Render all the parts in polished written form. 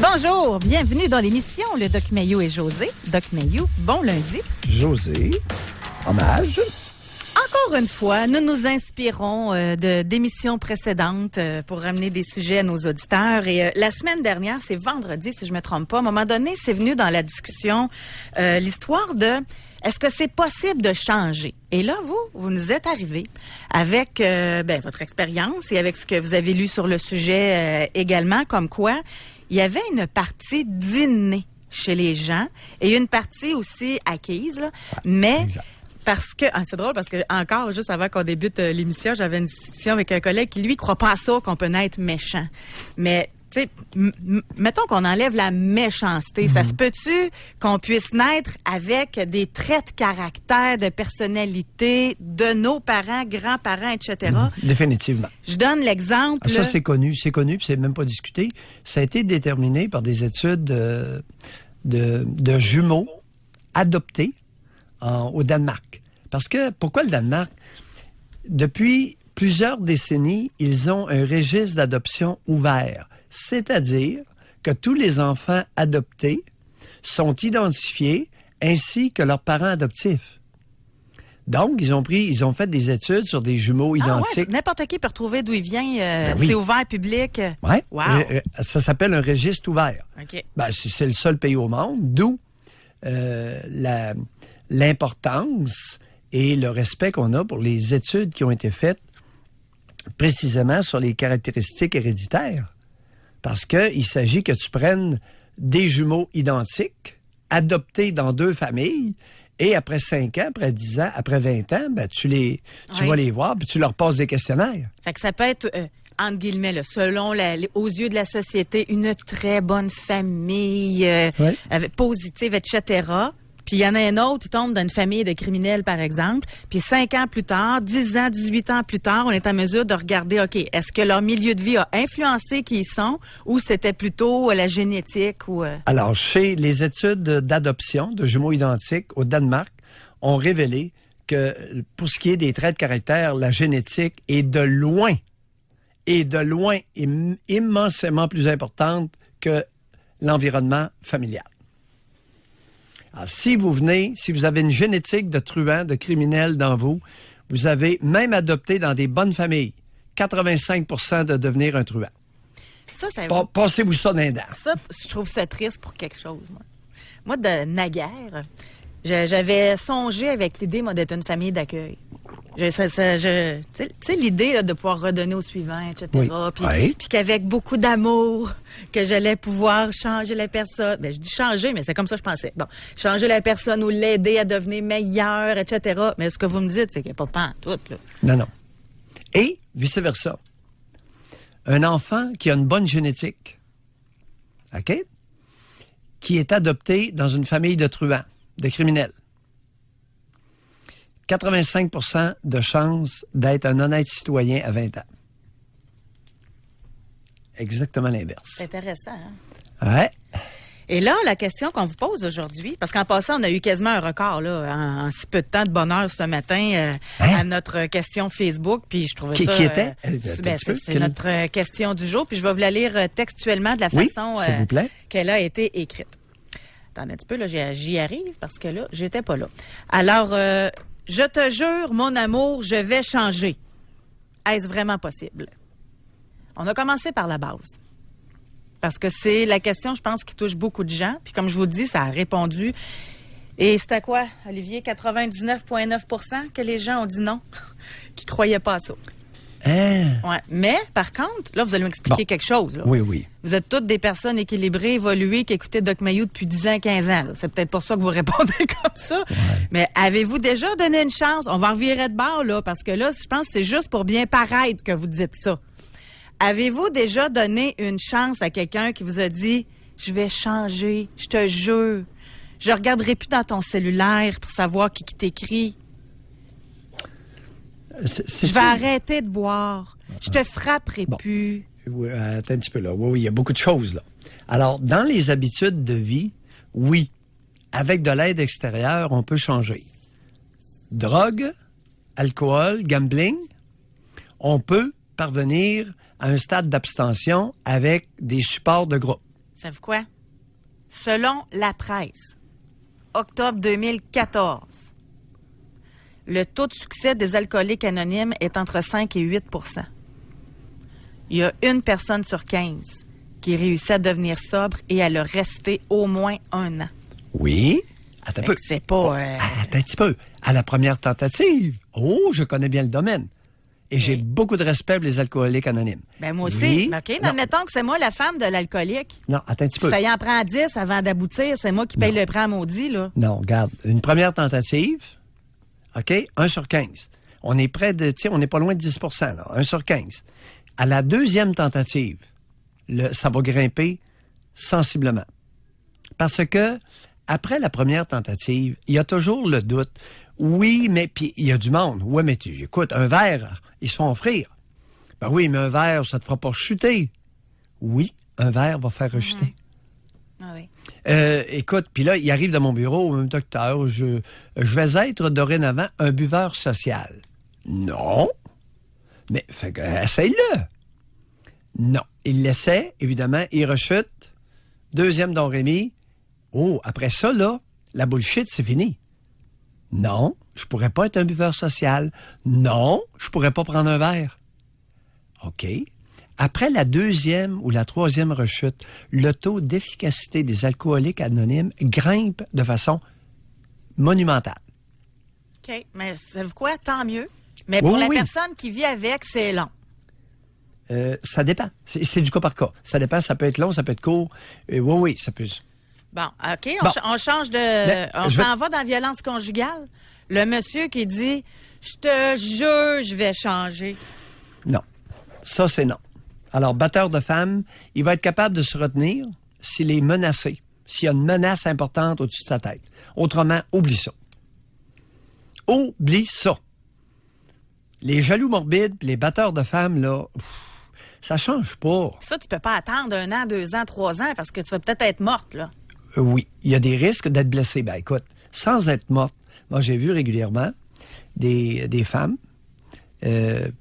Bonjour, bienvenue dans l'émission Le Doc Mayou et José. Doc Mayou, bon lundi. José, hommage. Encore une fois, nous nous inspirons d'émissions précédentes pour ramener des sujets à nos auditeurs. Et la semaine dernière, c'est vendredi, si je me trompe pas, à un moment donné, c'est venu dans la discussion l'histoire de est-ce que c'est possible de changer? Et là, vous nous êtes arrivés avec votre expérience et avec ce que vous avez lu sur le sujet également, comme quoi il y avait une partie d'innée chez les gens et une partie aussi acquise, là, mais... Exact. Parce que, c'est drôle parce que encore, juste avant qu'on débute l'émission, j'avais une discussion avec un collègue qui, lui, croit pas à ça qu'on peut naître méchant. Mais, tu sais, mettons qu'on enlève la méchanceté. Ça se peut-tu qu'on puisse naître avec des traits de caractère, de personnalité de nos parents, grands-parents, etc.? Définitivement. Je donne l'exemple... Ça, c'est connu, puis c'est même pas discuté. Ça a été déterminé par des études de jumeaux adoptés au Danemark. Parce que, pourquoi le Danemark? Depuis plusieurs décennies, ils ont un registre d'adoption ouvert. C'est-à-dire que tous les enfants adoptés sont identifiés ainsi que leurs parents adoptifs. Donc, ils ont fait des études sur des jumeaux identiques. Ouais, n'importe qui peut retrouver d'où il vient. Oui. C'est ouvert, public. Oui. Wow. Ça s'appelle un registre ouvert. OK. C'est le seul pays au monde, d'où l'importance et le respect qu'on a pour les études qui ont été faites précisément sur les caractéristiques héréditaires. Parce qu'il s'agit que tu prennes des jumeaux identiques, adoptés dans deux familles, et après 5 ans, après 10 ans, après 20 ans, tu vas les voir, puis tu leur poses des questionnaires. Fait que ça peut être... entre guillemets, là, selon aux yeux de la société, une très bonne famille, positive, etc. Puis il y en a un autre qui tombe dans une famille de criminels, par exemple. Puis 5 ans plus tard, 10 ans, 18 ans plus tard, on est en mesure de regarder, OK, est-ce que leur milieu de vie a influencé qui ils sont ou c'était plutôt la génétique? Ou Alors, chez les études d'adoption de jumeaux identiques au Danemark, ont révélé que pour ce qui est des traits de caractère, la génétique est de loin immensément plus importante que l'environnement familial. Alors, si vous avez une génétique de truand, de criminel dans vous avez même adopté dans des bonnes familles 85% de devenir un truand. Passez-vous ça dans les dents. Ça, je trouve ça triste pour quelque chose, moi. Moi, de naguère, j'avais songé avec l'idée, moi, d'être une famille d'accueil. Tu sais, l'idée là, de pouvoir redonner au suivant, etc. Oui. Puis qu'avec beaucoup d'amour, que j'allais pouvoir changer la personne. Je dis changer, mais c'est comme ça que je pensais. Bon, changer la personne ou l'aider à devenir meilleure, etc. Mais ce que vous me dites, c'est qu'il n'y a pas de pantoute, là. Non. Et vice-versa. Un enfant qui a une bonne génétique, OK? Qui est adopté dans une famille de truands, de criminels. 85% de chances d'être un honnête citoyen à 20 ans. Exactement l'inverse. C'est intéressant, hein? Ouais. Et là, la question qu'on vous pose aujourd'hui, parce qu'en passant, on a eu quasiment un record là, en si peu de temps de bonheur ce matin à notre question Facebook, puis je trouvais ça... Qui était? C'est notre question du jour, puis je vais vous la lire textuellement de la façon s'il vous plaît. Qu'elle a été écrite. Attendez un petit peu, là, j'y arrive, parce que là, j'étais pas là. Alors... je te jure, mon amour, je vais changer. Est-ce vraiment possible? On a commencé par la base. Parce que c'est la question, je pense, qui touche beaucoup de gens. Puis comme je vous dis, ça a répondu. Et c'était quoi, Olivier? 99,9% que les gens ont dit non, qui ne croyaient pas à ça. Ouais. Mais, par contre, là, vous allez m'expliquer quelque chose. Là. Oui. Vous êtes toutes des personnes équilibrées, évoluées, qui écoutaient Doc Mayou depuis 10 ans, 15 ans. Là. C'est peut-être pour ça que vous répondez comme ça. Ouais. Mais avez-vous déjà donné une chance? On va en revirer de bord, là, parce que là, je pense que c'est juste pour bien paraître que vous dites ça. Avez-vous déjà donné une chance à quelqu'un qui vous a dit « Je vais changer, je te jure. Je regarderai plus dans ton cellulaire pour savoir qui t'écrit. » Je vais arrêter de boire. Je te frapperai plus. Oui, attends un petit peu là. Oui, il y a beaucoup de choses là. Alors, dans les habitudes de vie, oui, avec de l'aide extérieure, on peut changer. Drogue, alcool, gambling, on peut parvenir à un stade d'abstention avec des supports de groupe. Savez-vous quoi? Selon la presse, octobre 2014, le taux de succès des alcooliques anonymes est entre 5 et 8 %. Il y a une personne sur 15 qui réussit à devenir sobre et à le rester au moins 1 an. Oui. Attends un peu. C'est pas... Attends un petit peu. À la première tentative. Oh, je connais bien le domaine. Et j'ai beaucoup de respect pour les alcooliques anonymes. Ben moi aussi. Oui. OK, mais admettons que c'est moi la femme de l'alcoolique. Non, attends un petit peu. Ça y en prend 10 avant d'aboutir. C'est moi qui paye le prêt à maudit, là. Non, regarde. Une première tentative, OK, 1 sur 15. On est près de, on n'est pas loin de 10 là, 1 sur 15. À la deuxième tentative, ça va grimper sensiblement. Parce que, après la première tentative, il y a toujours le doute. Oui, mais puis il y a du monde. Oui, mais écoute, un verre, ils se font offrir. Ben oui, mais un verre, ça te fera pas chuter. Oui, un verre va faire rechuter. Ah oui. Écoute, puis là, il arrive dans mon bureau, docteur, je vais être dorénavant un buveur social. Non. Mais, essaye-le. Non. Il l'essaie, évidemment, il rechute. Deuxième Don Rémy. Oh, après ça, là, la bullshit, c'est fini. Non, je pourrais pas être un buveur social. Non, je pourrais pas prendre un verre. OK. Après la deuxième ou la troisième rechute, le taux d'efficacité des alcooliques anonymes grimpe de façon monumentale. OK, mais savez-vous quoi? Tant mieux. Mais pour la personne qui vit avec, c'est long. Ça dépend. C'est du cas par cas. Ça dépend, ça peut être long, ça peut être court. Oui, ça peut... Bon, OK, on change de... On s'en va dans la violence conjugale. Le monsieur qui dit « Je te jure, je vais changer ». Non. Ça, c'est non. Alors, batteur de femmes, il va être capable de se retenir s'il est menacé, s'il y a une menace importante au-dessus de sa tête. Autrement, oublie ça. Oublie ça. Les jaloux morbides, les batteurs de femmes, là, ça change pas. Ça, tu peux pas attendre 1 an, 2 ans, 3 ans, parce que tu vas peut-être être morte, là. Oui, il y a des risques d'être blessé. Ben écoute, sans être morte, moi j'ai vu régulièrement des femmes,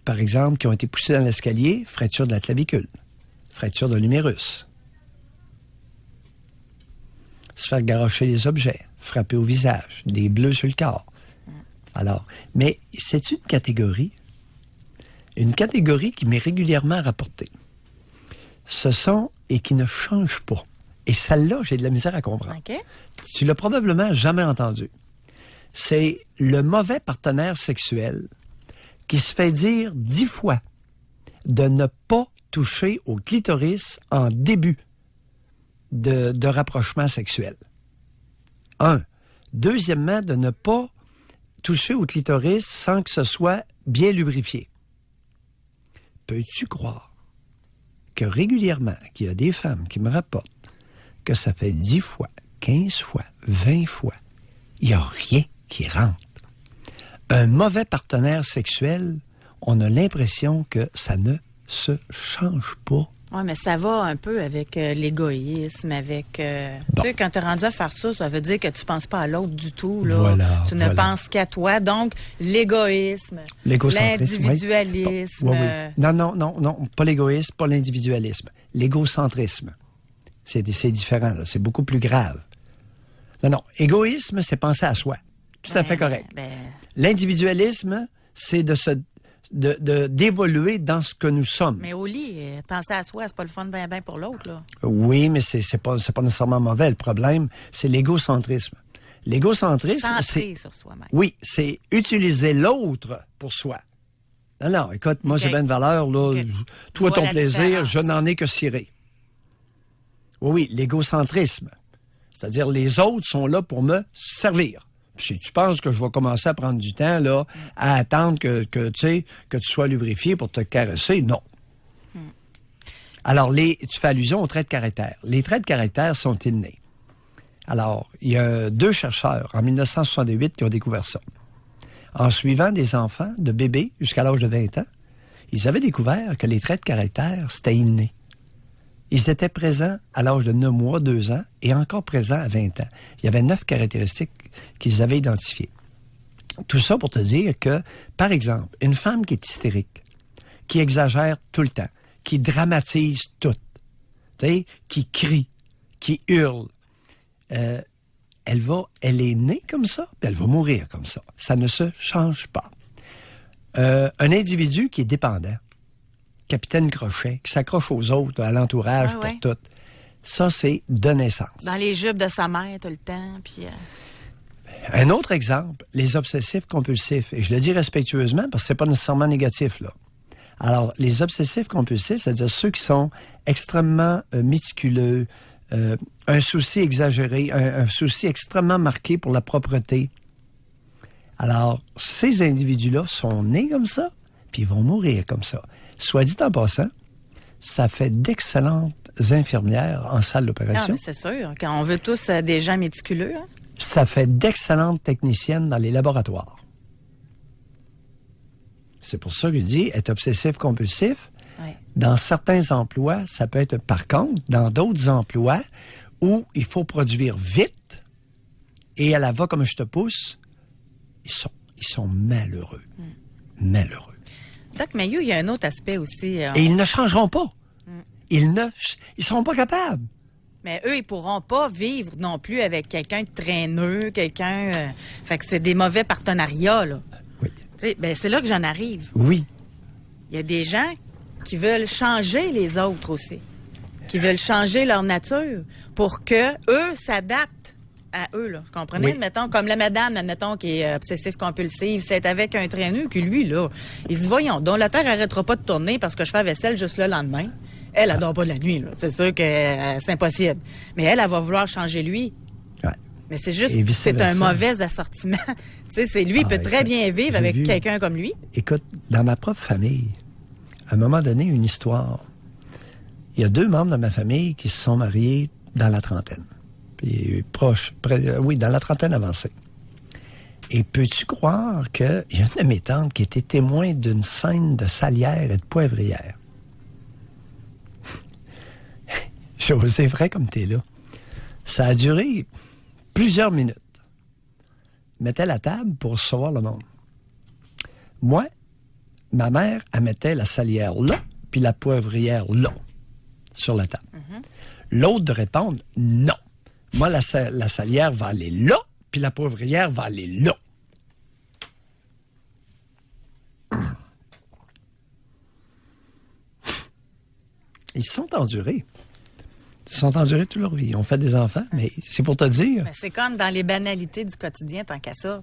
par exemple, qui ont été poussées dans l'escalier, fracture de la clavicule, fracture de l'humérus, se faire garrocher les objets, frapper au visage, des bleus sur le corps. Alors, mais c'est une catégorie qui m'est régulièrement rapportée. Ce sont, et qui ne changent pas. Et celle-là, j'ai de la misère à comprendre. Okay. Tu l'as probablement jamais entendu. C'est le mauvais partenaire sexuel qui se fait dire 10 fois de ne pas toucher au clitoris en début de rapprochement sexuel. 1. Deuxièmement, de ne pas toucher au clitoris sans que ce soit bien lubrifié. Peux-tu croire que régulièrement, qu'il y a des femmes qui me rapportent que ça fait 10 fois, 15 fois, 20 fois, il n'y a rien qui rentre. Un mauvais partenaire sexuel, on a l'impression que ça ne se change pas. Oui, mais ça va un peu avec l'égoïsme, avec... Bon. Tu sais, quand tu es rendu à faire ça, ça veut dire que tu ne penses pas à l'autre du tout. Là. Voilà, tu ne penses qu'à toi. Donc, l'égoïsme, l'individualisme... Oui. Non, pas l'égoïsme, pas l'individualisme. L'égocentrisme. C'est différent, là. C'est beaucoup plus grave. Non, égoïsme, c'est penser à soi. Tout à fait correct. L'individualisme, c'est d'évoluer dans ce que nous sommes. Mais au lit, penser à soi, c'est pas le fun ben pour l'autre, là. Oui, mais c'est pas nécessairement mauvais. Le problème, c'est l'égocentrisme. L'égocentrisme, centré sur soi-même. Oui, c'est utiliser l'autre pour soi. Non, écoute, moi, j'ai bien de valeur, là. Okay. Toi, ton plaisir, je n'en ai que cirer. Oui, l'égocentrisme. C'est-à-dire, les autres sont là pour me servir. Si tu penses que je vais commencer à prendre du temps, là, à attendre que tu sois lubrifié pour te caresser, non. Alors, tu fais allusion aux traits de caractère. Les traits de caractère sont innés. Alors, il y a 2 chercheurs, en 1968, qui ont découvert ça. En suivant des enfants, de bébés, jusqu'à l'âge de 20 ans, ils avaient découvert que les traits de caractère, c'était inné. Ils étaient présents à l'âge de 9 mois, 2 ans, et encore présents à 20 ans. Il y avait 9 caractéristiques qu'ils avaient identifiées. Tout ça pour te dire que, par exemple, une femme qui est hystérique, qui exagère tout le temps, qui dramatise tout, tu sais, qui crie, qui hurle, elle est née comme ça, puis elle va mourir comme ça. Ça ne se change pas. Un individu qui est dépendant, capitaine crochet, qui s'accroche aux autres, à l'entourage pour tout, ça, c'est de naissance. Dans les jupes de sa mère tout le temps, puis... Un autre exemple, les obsessifs compulsifs. Et je le dis respectueusement parce que c'est pas nécessairement négatif, là. Alors, les obsessifs compulsifs, c'est-à-dire ceux qui sont extrêmement méticuleux, un souci exagéré, un souci extrêmement marqué pour la propreté. Alors, ces individus-là sont nés comme ça, puis ils vont mourir comme ça. Soit dit en passant, ça fait d'excellentes infirmières en salle d'opération. Ah, mais c'est sûr, quand on veut tous des gens méticuleux, hein? Ça fait d'excellentes techniciennes dans les laboratoires. C'est pour ça que je dis, être obsessif-compulsif, dans certains emplois, ça peut être, par contre, dans d'autres emplois où il faut produire vite et à la va comme je te pousse, ils sont malheureux. Malheureux. Doc Mayou, il y a un autre aspect aussi. Et ils ne changeront pas. Ils ne seront pas capables. Mais eux, ils pourront pas vivre non plus avec quelqu'un de traîneux, quelqu'un... fait que c'est des mauvais partenariats, là. Oui. Tu sais, ben c'est là que j'en arrive. Oui. Il y a des gens qui veulent changer les autres aussi, qui veulent changer leur nature pour que eux s'adaptent à eux, là. Vous comprenez? Oui. Mettons, comme la madame, admettons, qui est obsessive-compulsive, c'est avec un traîneux que lui, là, il dit, voyons, donc la Terre arrêtera pas de tourner parce que je fais la vaisselle juste le lendemain. Elle dort pas de la nuit, là. C'est sûr que c'est impossible. Mais elle va vouloir changer lui. Ouais. Mais c'est juste que c'est un mauvais assortiment. Tu sais, c'est lui, il peut très bien vivre avec quelqu'un comme lui. Écoute, dans ma propre famille, à un moment donné, une histoire. Il y a 2 membres de ma famille qui se sont mariés dans la trentaine. Puis dans la trentaine avancée. Et peux-tu croire qu'il y a une de mes tantes qui était témoin d'une scène de salière et de poivrière? C'est vrai comme t'es là. Ça a duré plusieurs minutes. Mettait la table pour recevoir le monde. Moi, ma mère, elle mettait la salière là, puis la poivrière là, sur la table. L'autre de répondre non. Moi, la salière va aller là, puis la poivrière va aller là. Ils se sont endurés. Ils se sont endurés toute leur vie. Ils ont fait des enfants, mais c'est pour te dire. Ben, c'est comme dans les banalités du quotidien, tant qu'à ça.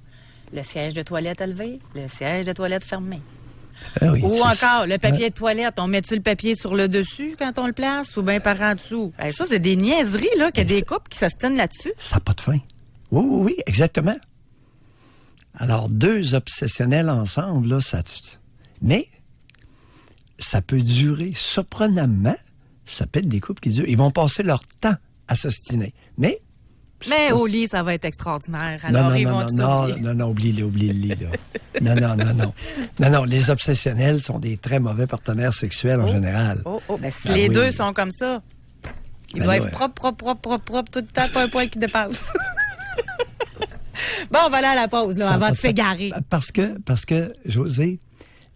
Le siège de toilette élevé, le siège de toilette fermé. Ah oui, ou encore, le papier de toilette, on met-tu le papier sur le dessus quand on le place ou bien par en dessous? Hey, ça, c'est des niaiseries, là, qu'il y a des couples qui s'astinent là-dessus. Ça n'a pas de fin. Oui, exactement. Alors, 2 obsessionnels ensemble, là, mais ça peut durer surprenamment. Ça peut être des couples qui durent. Ils vont passer leur temps à s'ostiner. Mais au lit, ça va être extraordinaire. Alors, ils vont tout oublier. Non, oublie le lit, là. Non, les obsessionnels sont des très mauvais partenaires sexuels en général. Ben si les deux sont comme ça, ils doivent être propre, tout le temps, pas un poil qui dépasse. Bon, on va aller à la pause, là, avant de s'égarer. Parce que, José,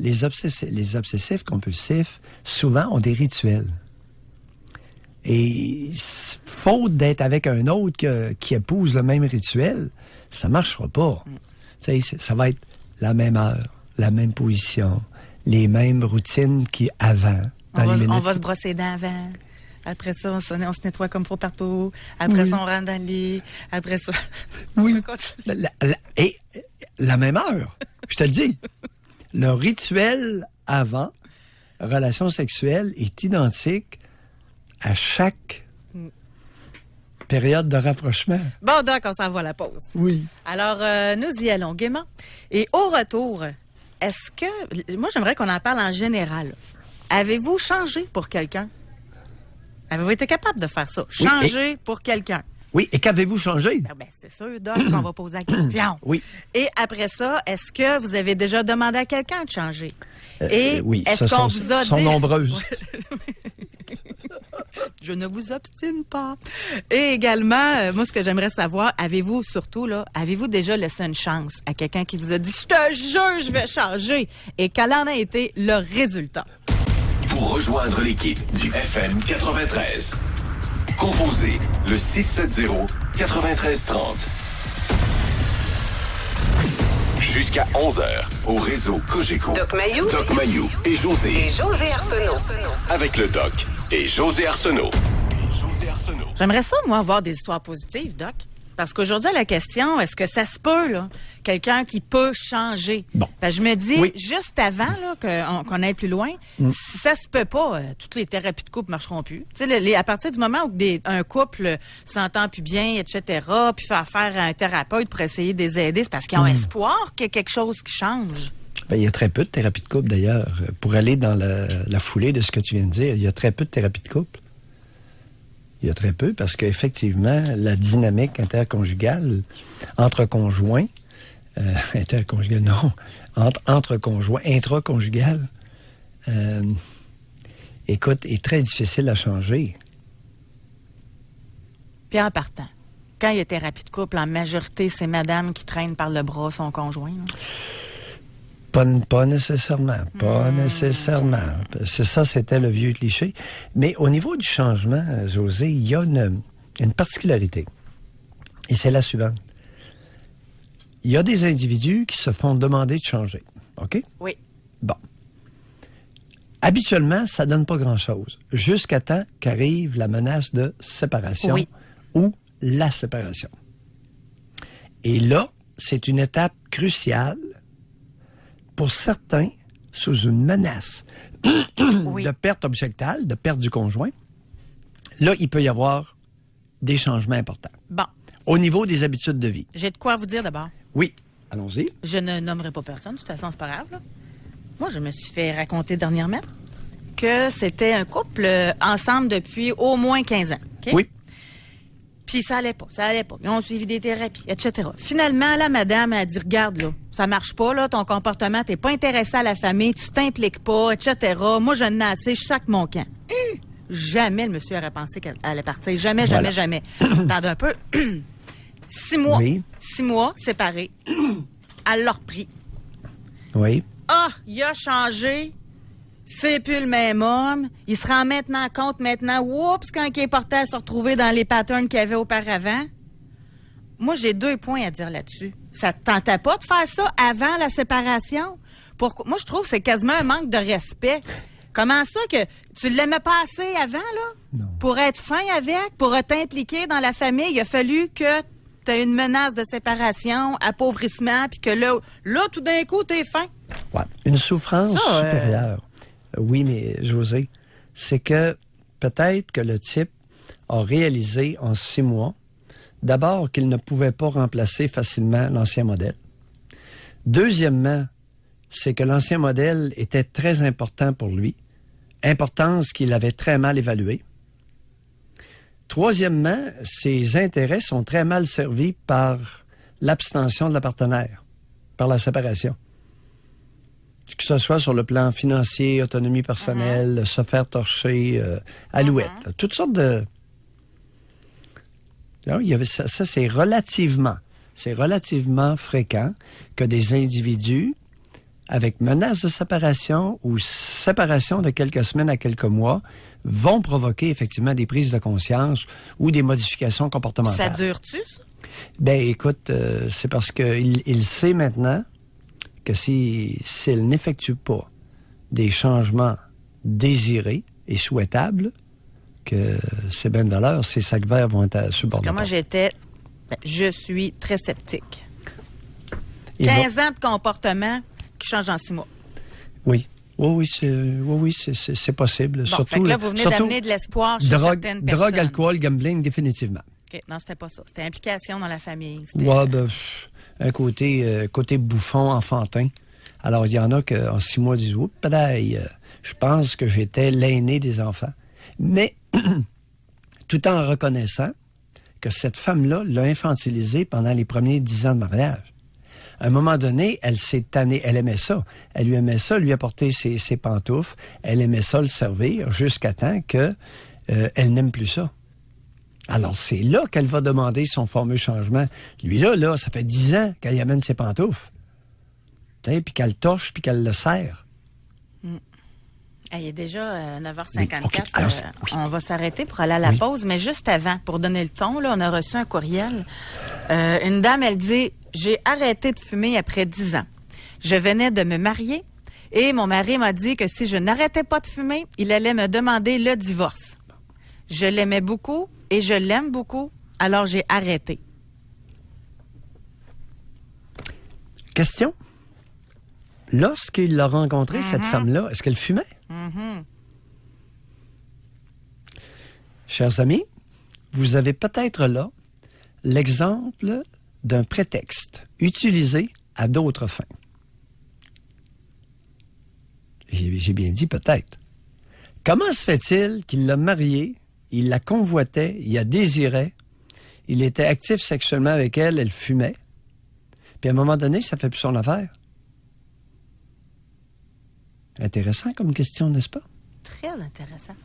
les obsessifs compulsifs, souvent, ont des rituels. Et faute d'être avec un autre qui épouse le même rituel, ça marchera pas. Tu sais, ça va être la même heure, la même position, les mêmes routines qu'avant. On va se brosser les dents avant. Après ça, on se nettoie comme faut partout. Après ça, on rentre dans le lit. Après ça... Oui. Et la même heure, je te le dis. Le rituel avant relation sexuelle est identique à chaque période de rapprochement. Bon, donc, on s'en va à la pause. Oui. Alors, nous y allons gaiement. Et au retour, est-ce que... Moi, j'aimerais qu'on en parle en général. Avez-vous changé pour quelqu'un? Avez-vous été capable de faire ça? Changer pour quelqu'un? Oui, et qu'avez-vous changé? Ben, c'est sûr, Doc, on va poser la question. Oui. Et après ça, est-ce que vous avez déjà demandé à quelqu'un de changer? Et oui, est-ce qu'on vous a sont nombreuses. Je ne vous obstine pas. Et également, moi, ce que j'aimerais savoir, avez-vous déjà laissé une chance à quelqu'un qui vous a dit « Je te jure, je vais changer » et quel en a été le résultat? Pour rejoindre l'équipe du FM 93. Composez le 670-9330. Jusqu'à 11h, au réseau Cogeco. Doc Mayou et José. Et José Arsenault. Avec le Doc et José Arsenault. J'aimerais ça, moi, avoir des histoires positives, Doc. Parce qu'aujourd'hui, la question, est-ce que ça se peut, là, quelqu'un qui peut changer? Bon. Ben, je me dis, Oui. juste avant là, qu'on aille plus loin, si ça se peut pas, toutes les thérapies de couple marcheront plus. Tu sais, à partir du moment où un couple s'entend plus bien, etc., puis faire affaire à un thérapeute pour essayer de les aider, c'est parce qu'ils ont espoir qu'il y ait quelque chose qui change. Ben, il y a très peu de thérapie de couple, d'ailleurs. Pour aller dans la foulée de ce que tu viens de dire, il y a très peu de thérapie de couple. Il y a très peu, parce qu'effectivement, la dynamique interconjugale entre conjoints, interconjugale, non, entre conjoints, intraconjugale, écoute, est très difficile à changer. Puis en partant, quand il y a thérapie de couple, en majorité, c'est madame qui traîne par le bras son conjoint. Là. Pas nécessairement. Pas nécessairement. Ça, c'était le vieux cliché. Mais au niveau du changement, José, il y a une particularité. Et c'est la suivante. Il y a des individus qui se font demander de changer. OK? Oui. Bon. Habituellement, ça donne pas grand-chose. Jusqu'à temps qu'arrive la menace de séparation ou la séparation. Et là, c'est une étape cruciale pour certains, sous une menace de perte objectale, de perte du conjoint, là, il peut y avoir des changements importants. Bon. Au niveau des habitudes de vie. J'ai de quoi vous dire d'abord. Oui, allons-y. Je ne nommerai pas personne, de toute façon, c'est pas grave. Là. Moi, je me suis fait raconter dernièrement que c'était un couple ensemble depuis au moins 15 ans. Okay? Oui. Puis ça allait pas. Ils ont suivi des thérapies, etc. Finalement, la madame a dit, regarde, là, ça marche pas, là, ton comportement, t'es pas intéressé à la famille, tu t'impliques pas, etc. Moi, je n'ai assez, je sac mon camp. Jamais le monsieur aurait pensé qu'elle allait partir. Jamais. Attendez un peu. 6 mois. Oui. 6 mois, séparés. Elle l'a repris. Oui. Ah, il a changé. C'est plus le même homme. Il se rend maintenant compte, oups, quand il est porté à se retrouver dans les patterns qu'il y avait auparavant. Moi, j'ai 2 points à dire là-dessus. Ça te tentait pas de faire ça avant la séparation? Pourquoi? Moi, je trouve que c'est quasiment un manque de respect. Comment ça que tu l'aimais pas assez avant, là? Non. Pour être fin avec, pour t'impliquer dans la famille, il a fallu que tu aies une menace de séparation, appauvrissement, puis que là, tout d'un coup, t'es fin. Ouais. Une souffrance Ça, supérieure. Oui, mais José, c'est que peut-être que le type a réalisé en 6 mois, d'abord, qu'il ne pouvait pas remplacer facilement l'ancien modèle. Deuxièmement, c'est que l'ancien modèle était très important pour lui, importance qu'il avait très mal évaluée. Troisièmement, ses intérêts sont très mal servis par l'abstention de la partenaire, par la séparation. Que ce soit sur le plan financier, autonomie personnelle, se faire torcher, alouette. Là, toutes sortes de... Alors, il y avait ça c'est relativement fréquent que des individus avec menace de séparation ou séparation de quelques semaines à quelques mois vont provoquer effectivement des prises de conscience ou des modifications comportementales. Ça dure-tu, ça? Ben écoute, c'est parce qu'il sait maintenant que s'il n'effectue pas des changements désirés et souhaitables, que c'est bien de l'heure, ces sacs verts vont être sur le bord de la Parce que porte. moi, je suis très sceptique. Et 15 ans de comportement qui change en 6 mois. Oui. Oui, c'est possible. Bon, surtout, fait que là, vous venez surtout d'amener de l'espoir chez certaines personnes. Drogue, alcool, gambling, définitivement. OK, non, c'était pas ça. C'était implication dans la famille. Ouais, ben, un côté bouffon, enfantin. Alors, il y en a qui, en 6 mois, disent « Oups, je pense que j'étais l'aîné des enfants. » Mais, tout en reconnaissant que cette femme-là l'a infantilisé pendant les premiers 10 ans de mariage. À un moment donné, elle s'est tannée. Elle aimait ça. Elle lui aimait ça, lui apporter ses pantoufles. Elle aimait ça le servir jusqu'à temps que elle n'aime plus ça. Alors, c'est là qu'elle va demander son fameux changement. Lui, là, ça fait 10 ans qu'elle y amène ses pantoufles. Puis qu'elle torche, puis qu'elle le serre. Il est déjà 9h54. Oui, okay. Alors, on va s'arrêter pour aller à la pause, mais juste avant, pour donner le ton, là, on a reçu un courriel. Une dame, elle dit « J'ai arrêté de fumer après 10 ans. Je venais de me marier et mon mari m'a dit que si je n'arrêtais pas de fumer, il allait me demander le divorce. Je l'aimais beaucoup et je l'aime beaucoup, alors j'ai arrêté. » Question. Lorsqu'il l'a rencontrée, cette femme-là, est-ce qu'elle fumait? Chers amis, vous avez peut-être là l'exemple d'un prétexte utilisé à d'autres fins. J'ai bien dit peut-être. Comment se fait-il qu'il l'a mariée, il la convoitait, il la désirait, il était actif sexuellement avec elle, elle fumait, puis à un moment donné, ça fait plus son affaire? Intéressant comme question, n'est-ce pas? Très intéressant.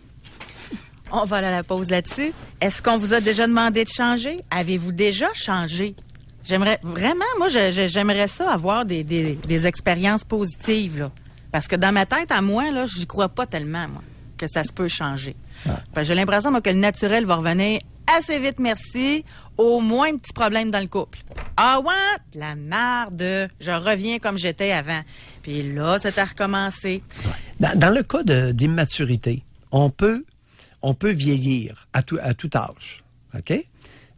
On va aller à la pause là-dessus. Est-ce qu'on vous a déjà demandé de changer? Avez-vous déjà changé? J'aimerais vraiment, moi, j'aimerais ça avoir des expériences positives, là. Parce que dans ma tête, à moi, là, j'y crois pas tellement, moi, que ça se peut changer. J'ai l'impression, moi, que le naturel va revenir assez vite, merci. Au moins un petit problème dans le couple. Ah ouais, la merde, je reviens comme j'étais avant. Puis là, c'est à recommencer. Dans le cas d'immaturité, on peut vieillir à tout âge. OK?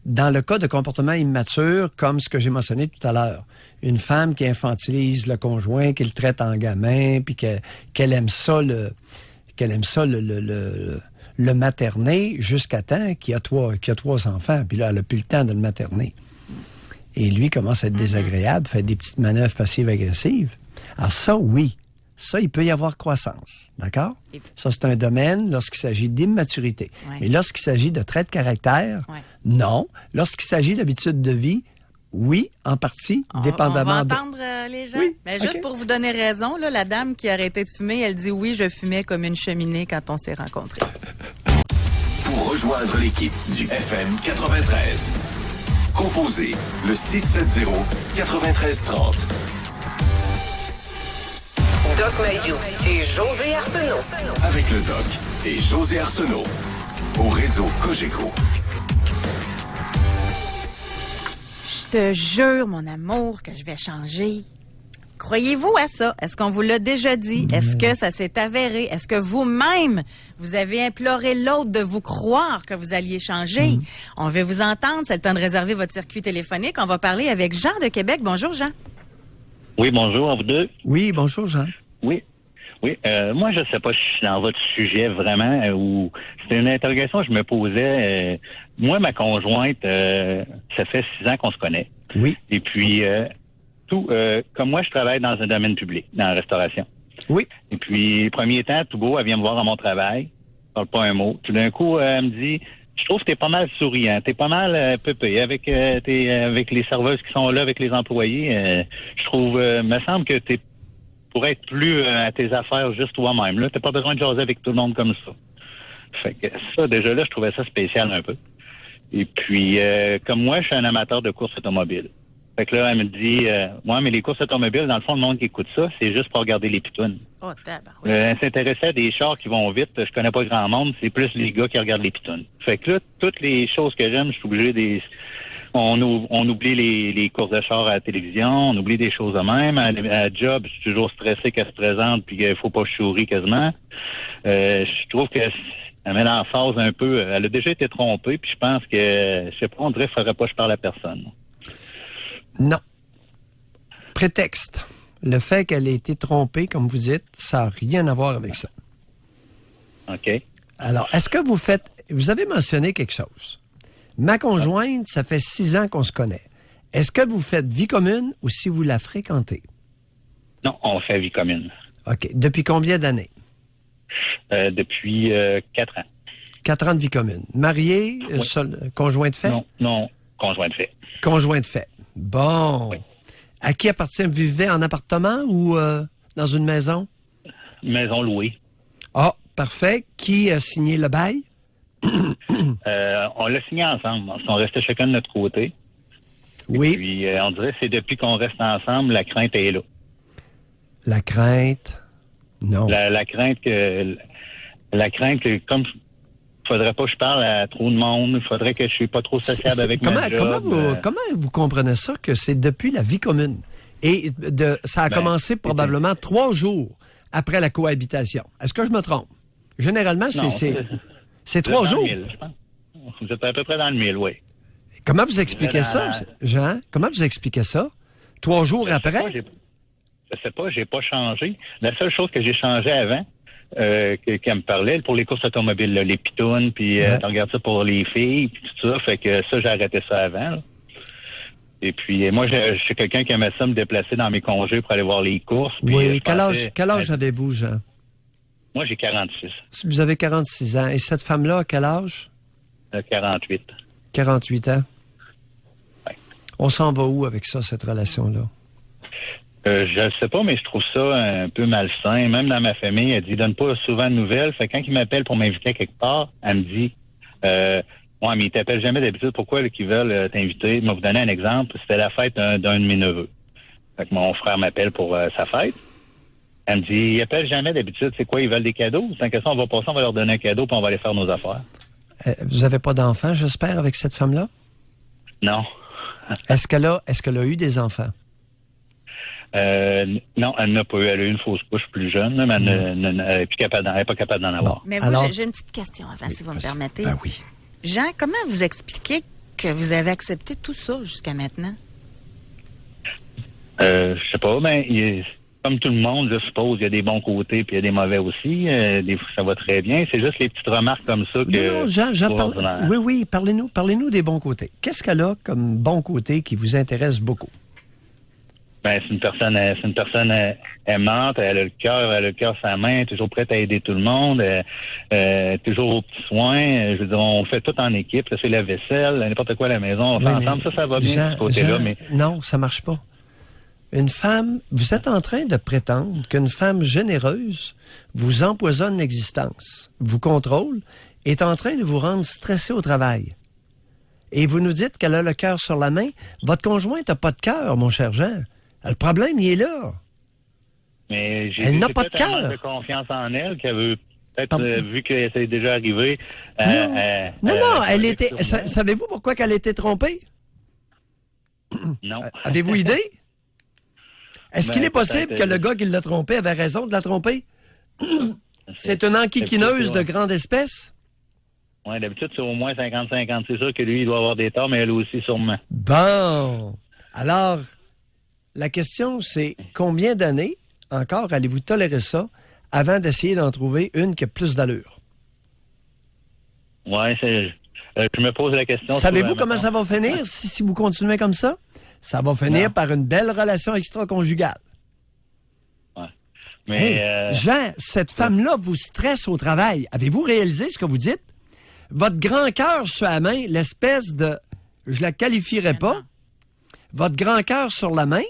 Dans le cas de comportement immature, comme ce que j'ai mentionné tout à l'heure, une femme qui infantilise le conjoint, qui le traite en gamin, puis qu'elle aime ça le materner jusqu'à temps qu'il a trois enfants, puis là, elle n'a plus le temps de le materner. Et lui commence à être désagréable, fait des petites manœuvres passives-agressives. Alors ça, oui. Ça, il peut y avoir croissance. D'accord? Ça, c'est un domaine lorsqu'il s'agit d'immaturité. Ouais. Mais lorsqu'il s'agit de traits de caractère, non. Lorsqu'il s'agit d'habitude de vie, oui, en partie, dépendamment on va entendre les gens. Oui, mais juste pour vous donner raison, là, la dame qui a arrêté de fumer, elle dit oui, je fumais comme une cheminée quand on s'est rencontrés. Pour rejoindre l'équipe du FM 93, composez le 670-9330. Doc Mayou et José Arsenault. Avec le Doc et José Arsenault. Au réseau Cogeco. Je te jure, mon amour, que je vais changer. Croyez-vous à ça? Est-ce qu'on vous l'a déjà dit? Est-ce que ça s'est avéré? Est-ce que vous-même, vous avez imploré l'autre de vous croire que vous alliez changer? On veut vous entendre. C'est le temps de réserver votre circuit téléphonique. On va parler avec Jean de Québec. Bonjour, Jean. Oui, bonjour à vous deux. Oui, bonjour, Jean. Oui. Moi, je ne sais pas si je suis dans votre sujet vraiment ou c'était une interrogation que je me posais. Moi, ma conjointe, ça fait 6 ans qu'on se connaît. Oui. Et puis, comme moi, je travaille dans un domaine public, dans la restauration. Oui. Et puis, premier temps, tout beau, elle vient me voir à mon travail, parle pas un mot. Tout d'un coup, elle me dit, je trouve que t'es pas mal souriant, t'es pas mal pépé avec les serveuses qui sont là, avec les employés. Je trouve, me semble que t'es pour être plus à tes affaires juste toi-même. Là, t'as pas besoin de jaser avec tout le monde comme ça. Fait que ça, déjà là, je trouvais ça spécial un peu. Et puis, comme moi, je suis un amateur de courses automobiles. Fait que là, elle me dit, mais les courses automobiles, dans le fond, le monde qui écoute ça, c'est juste pour regarder les pitounes. Oh, tabarouette. Elle s'intéressait à des chars qui vont vite. Je connais pas grand monde. C'est plus les gars qui regardent les pitounes. Fait que là, toutes les choses que j'aime, je suis obligé on oublie les courses de chars à la télévision, on oublie des choses de même. À la job, je suis toujours stressé qu'elle se présente puis qu'il faut pas chourir quasiment. Je trouve que elle met l'emphase un peu. Elle a déjà été trompée, puis je pense que, je sais pas, on dirait qu'il faudrait pas que je parle à personne. Non. Prétexte. Le fait qu'elle ait été trompée, comme vous dites, ça n'a rien à voir avec ça. OK. Alors, est-ce que vous avez mentionné quelque chose? Ma conjointe, ça fait 6 ans qu'on se connaît. Est-ce que vous faites vie commune ou si vous la fréquentez? Non, on fait vie commune. OK. Depuis combien d'années? Depuis 4 ans. 4 ans de vie commune. Marié, oui. Conjoint de fait? Non, conjoint de fait. Conjoint de fait. Bon. Oui. À qui appartient? Vous vivez en appartement ou dans une maison? Maison louée. Ah, parfait. Qui a signé le bail? On l'a signé ensemble. On restait chacun de notre côté. Oui. Et puis, on dirait que c'est depuis qu'on reste ensemble, la crainte est là. La crainte. Non. La crainte que comme faudrait pas que je parle à trop de monde, il faudrait que je suis pas trop sociable avec ma job. Comment vous comprenez ça que c'est depuis la vie commune? Et ça a commencé probablement 3 jours après la cohabitation. Est-ce que je me trompe? Généralement, c'est 3 jours. Je pense. Vous êtes à peu près dans le 1000, oui. Comment vous expliquez ça, Jean? Comment vous expliquez ça? 3 jours après? Je sais pas, j'ai pas changé. La seule chose que j'ai changé avant, qu'elle me parlait, pour les courses automobiles, là, les pitounes, puis tu regardes ça pour les filles, puis tout ça, fait que ça, j'ai arrêté ça avant, là. Et puis, moi, je suis quelqu'un qui aimait ça me déplacer dans mes congés pour aller voir les courses. Puis, oui, quel âge avez-vous, Jean? Moi, j'ai 46. Vous avez 46 ans. Et cette femme-là, à quel âge? 48. 48 ans? Oui. On s'en va où avec ça, cette relation-là? Je ne sais pas, mais je trouve ça un peu malsain. Même dans ma famille, elle dit, donne pas souvent de nouvelles. Fait que quand il m'appelle pour m'inviter quelque part, elle me dit, ouais, mais ils t'appellent jamais d'habitude. Pourquoi qu'ils veulent t'inviter? Je vais vous donner un exemple. C'était la fête d'un de mes neveux. Fait que mon frère m'appelle pour sa fête. Elle me dit, ils appellent jamais d'habitude. C'est quoi? Ils veulent des cadeaux? C'est une question, on va passer, on va leur donner un cadeau, puis on va aller faire nos affaires. Vous n'avez pas d'enfants, j'espère, avec cette femme-là? Non. Est-ce qu'elle a eu des enfants? Non, elle n'a pas eu. Elle a eu une fausse couche plus jeune, mais elle n'est pas capable d'en avoir. Bon. Mais vous, j'ai une petite question avant, si vous me permettez. Ben oui. Jean, comment vous expliquez que vous avez accepté tout ça jusqu'à maintenant? Je sais pas, mais comme tout le monde, je suppose, il y a des bons côtés puis il y a des mauvais aussi. Des fois, ça va très bien. C'est juste les petites remarques comme ça que... Non, Jean parle... Oui, parlez-nous des bons côtés. Qu'est-ce qu'elle a comme bon côté qui vous intéresse beaucoup? Ben, c'est une personne aimante, elle a le cœur sur la main, toujours prête à aider tout le monde, toujours aux petits soins. Je veux dire, on fait tout en équipe. Là, c'est la vaisselle, n'importe quoi à la maison, on fait ensemble. Ça va bien de ce côté-là. Mais... Non, ça marche pas. Une femme, vous êtes en train de prétendre qu'une femme généreuse vous empoisonne l'existence, vous contrôle, est en train de vous rendre stressé au travail. Et vous nous dites qu'elle a le cœur sur la main. Votre conjointe n'a pas de cœur, mon cher Jean. Le problème, il est là. Mais elle n'a pas de cœur. J'ai de confiance en elle qu'elle veut peut-être, vu que ça est déjà arrivé. Non, elle était... Savez-vous pourquoi qu'elle a été trompée? Non. Avez-vous idée? Est-ce qu'il est possible que le gars qui l'a trompée avait raison de la tromper? C'est une enquiquineuse de grande espèce? Oui, d'habitude, c'est au moins 50-50. C'est sûr que lui, il doit avoir des torts, mais elle aussi, sûrement. Bon. Alors... La question, c'est combien d'années encore allez-vous tolérer ça avant d'essayer d'en trouver une qui a plus d'allure? Oui, je me pose la question. Savez-vous comment ça va finir si vous continuez comme ça? Ça va finir par une belle relation extra-conjugale. Ouais. Mais Jean, cette femme-là vous stresse au travail. Avez-vous réalisé ce que vous dites? Votre grand cœur sur la main, l'espèce de... Je la qualifierais pas. Votre grand cœur sur la main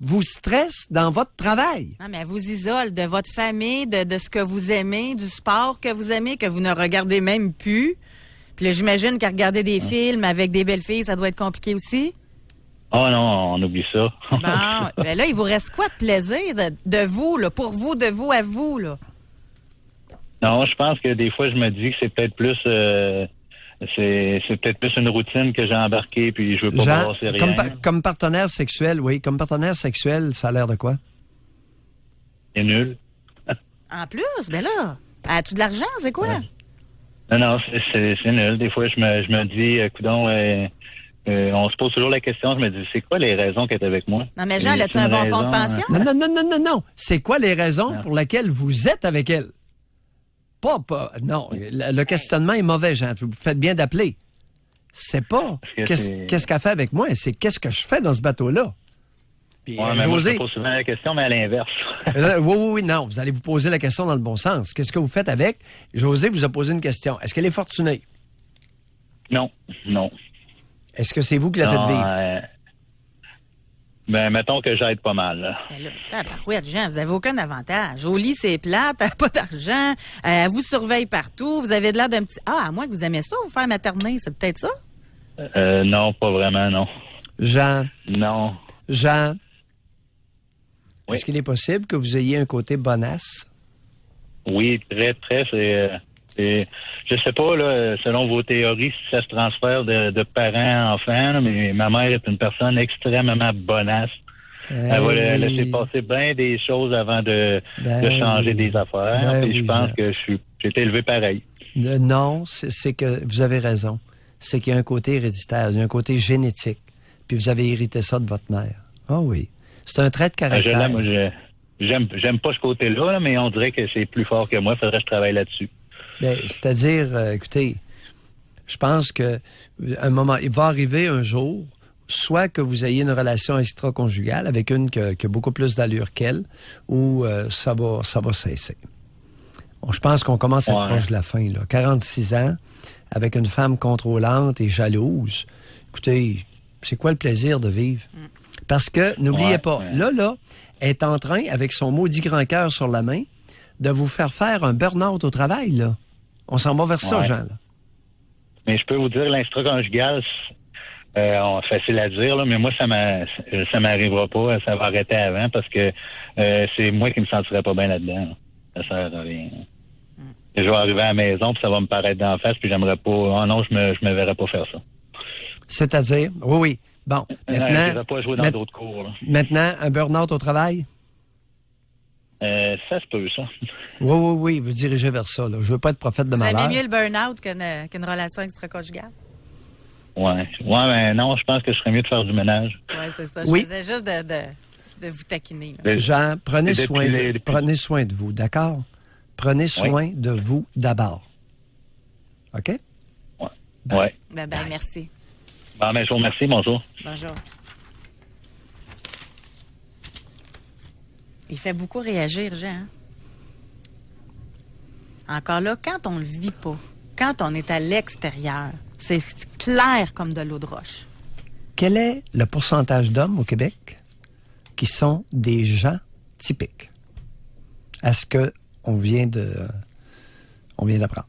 vous stresse dans votre travail. Non, mais elle vous isole de votre famille, de ce que vous aimez, du sport que vous aimez, que vous ne regardez même plus. Puis là, j'imagine qu'à regarder des films avec des belles filles, ça doit être compliqué aussi. Oh non, on oublie ça. Bon, ben là, il vous reste quoi de plaisir de vous, là, pour vous, de vous à vous, là? Non, je pense que des fois, je me dis que c'est peut-être plus... C'est peut-être plus une routine que j'ai embarquée, puis je veux pas brasser rien. Comme partenaire sexuel, oui. Comme partenaire sexuel, ça a l'air de quoi? C'est nul. En plus, ben là, as-tu de l'argent, c'est quoi? Ouais. Non, c'est nul. Des fois, je me dis, coudonc, on se pose toujours la question, je me dis, c'est quoi les raisons qu'elle est avec moi? Non, mais Jean, as-tu un bon fonds de pension? Non. C'est quoi les raisons pour lesquelles vous êtes avec elle? Non, le questionnement est mauvais, Jean. Vous faites bien d'appeler. C'est pas qu'est-ce qu'elle fait avec moi, c'est qu'est-ce que je fais dans ce bateau-là. Puis, mais José, moi, je pose souvent la question, mais à l'inverse. oui, non. Vous allez vous poser la question dans le bon sens. Qu'est-ce que vous faites avec? José vous a posé une question. Est-ce qu'elle est fortunée? Non. Est-ce que c'est vous qui la faites vivre? Ben, mettons que j'aide pas mal, là. Oui, Jean, vous avez aucun avantage. Au lit, c'est plate, elle n'a pas d'argent, elle vous surveille partout, vous avez de l'air d'un petit... Ah, à moins que vous aimez ça, vous faire materner, c'est peut-être ça? Non, pas vraiment, non. Jean? Non. Jean? Oui. Est-ce qu'il est possible que vous ayez un côté bonasse? Oui, très, très. Je sais pas, là, selon vos théories, si ça se transfère de parents à enfants, là, mais ma mère est une personne extrêmement bonasse. Elle va laisser passer bien des choses avant de changer des affaires. Et je pense que j'ai été élevé pareil. Non, c'est que vous avez raison. C'est qu'il y a un côté héréditaire, il y a un côté génétique. Puis vous avez hérité ça de votre mère. Ah oui. C'est un trait de caractère. J'aime pas ce côté-là, là, mais on dirait que c'est plus fort que moi. Il faudrait que je travaille là-dessus. Bien, c'est-à-dire, écoutez, je pense que un moment, il va arriver un jour, soit que vous ayez une relation extra-conjugale avec une qui a beaucoup plus d'allure qu'elle, ou ça va cesser. Bon, je pense qu'on commence à être proche de la fin, là. 46 ans, avec une femme contrôlante et jalouse. Écoutez, c'est quoi le plaisir de vivre? Parce que, n'oubliez pas, là, elle est en train, avec son maudit grand cœur sur la main, de vous faire un burn-out au travail, là. On s'en va vers ça, Jean, là. Mais je peux vous dire, l'extra-conjugal, facile à dire, là, mais moi, ça m'arrivera pas. Ça va arrêter avant parce que c'est moi qui me sentirais pas bien là-dedans. Là. Ça sert à rien. Je vais arriver à la maison, puis ça va me paraître d'en face, puis j'aimerais pas... Oh non, je me verrais pas faire ça. C'est-à-dire? Oui. Bon, maintenant... je ne vais pas jouer dans d'autres cours. Là. Maintenant, un burn-out au travail? Ça se peut, ça. Oui, vous dirigez vers ça. Là. Je veux pas être prophète de malheur. Ça aimez mieux le burn-out qu'une relation extra-conjugale? Ouais, mais non, je pense que je serais mieux de faire du ménage. Oui, c'est ça. Je faisais juste de vous taquiner. Là. Jean, prenez soin de vous, d'accord? Prenez soin de vous d'abord. OK? Oui. Merci. Je vous remercie. Bonjour. Bonjour. Il fait beaucoup réagir, Jean. Hein? Encore là, quand on le vit pas, quand on est à l'extérieur, c'est clair comme de l'eau de roche. Quel est le pourcentage d'hommes au Québec qui sont des gens typiques? À ce qu'on vient d'apprendre.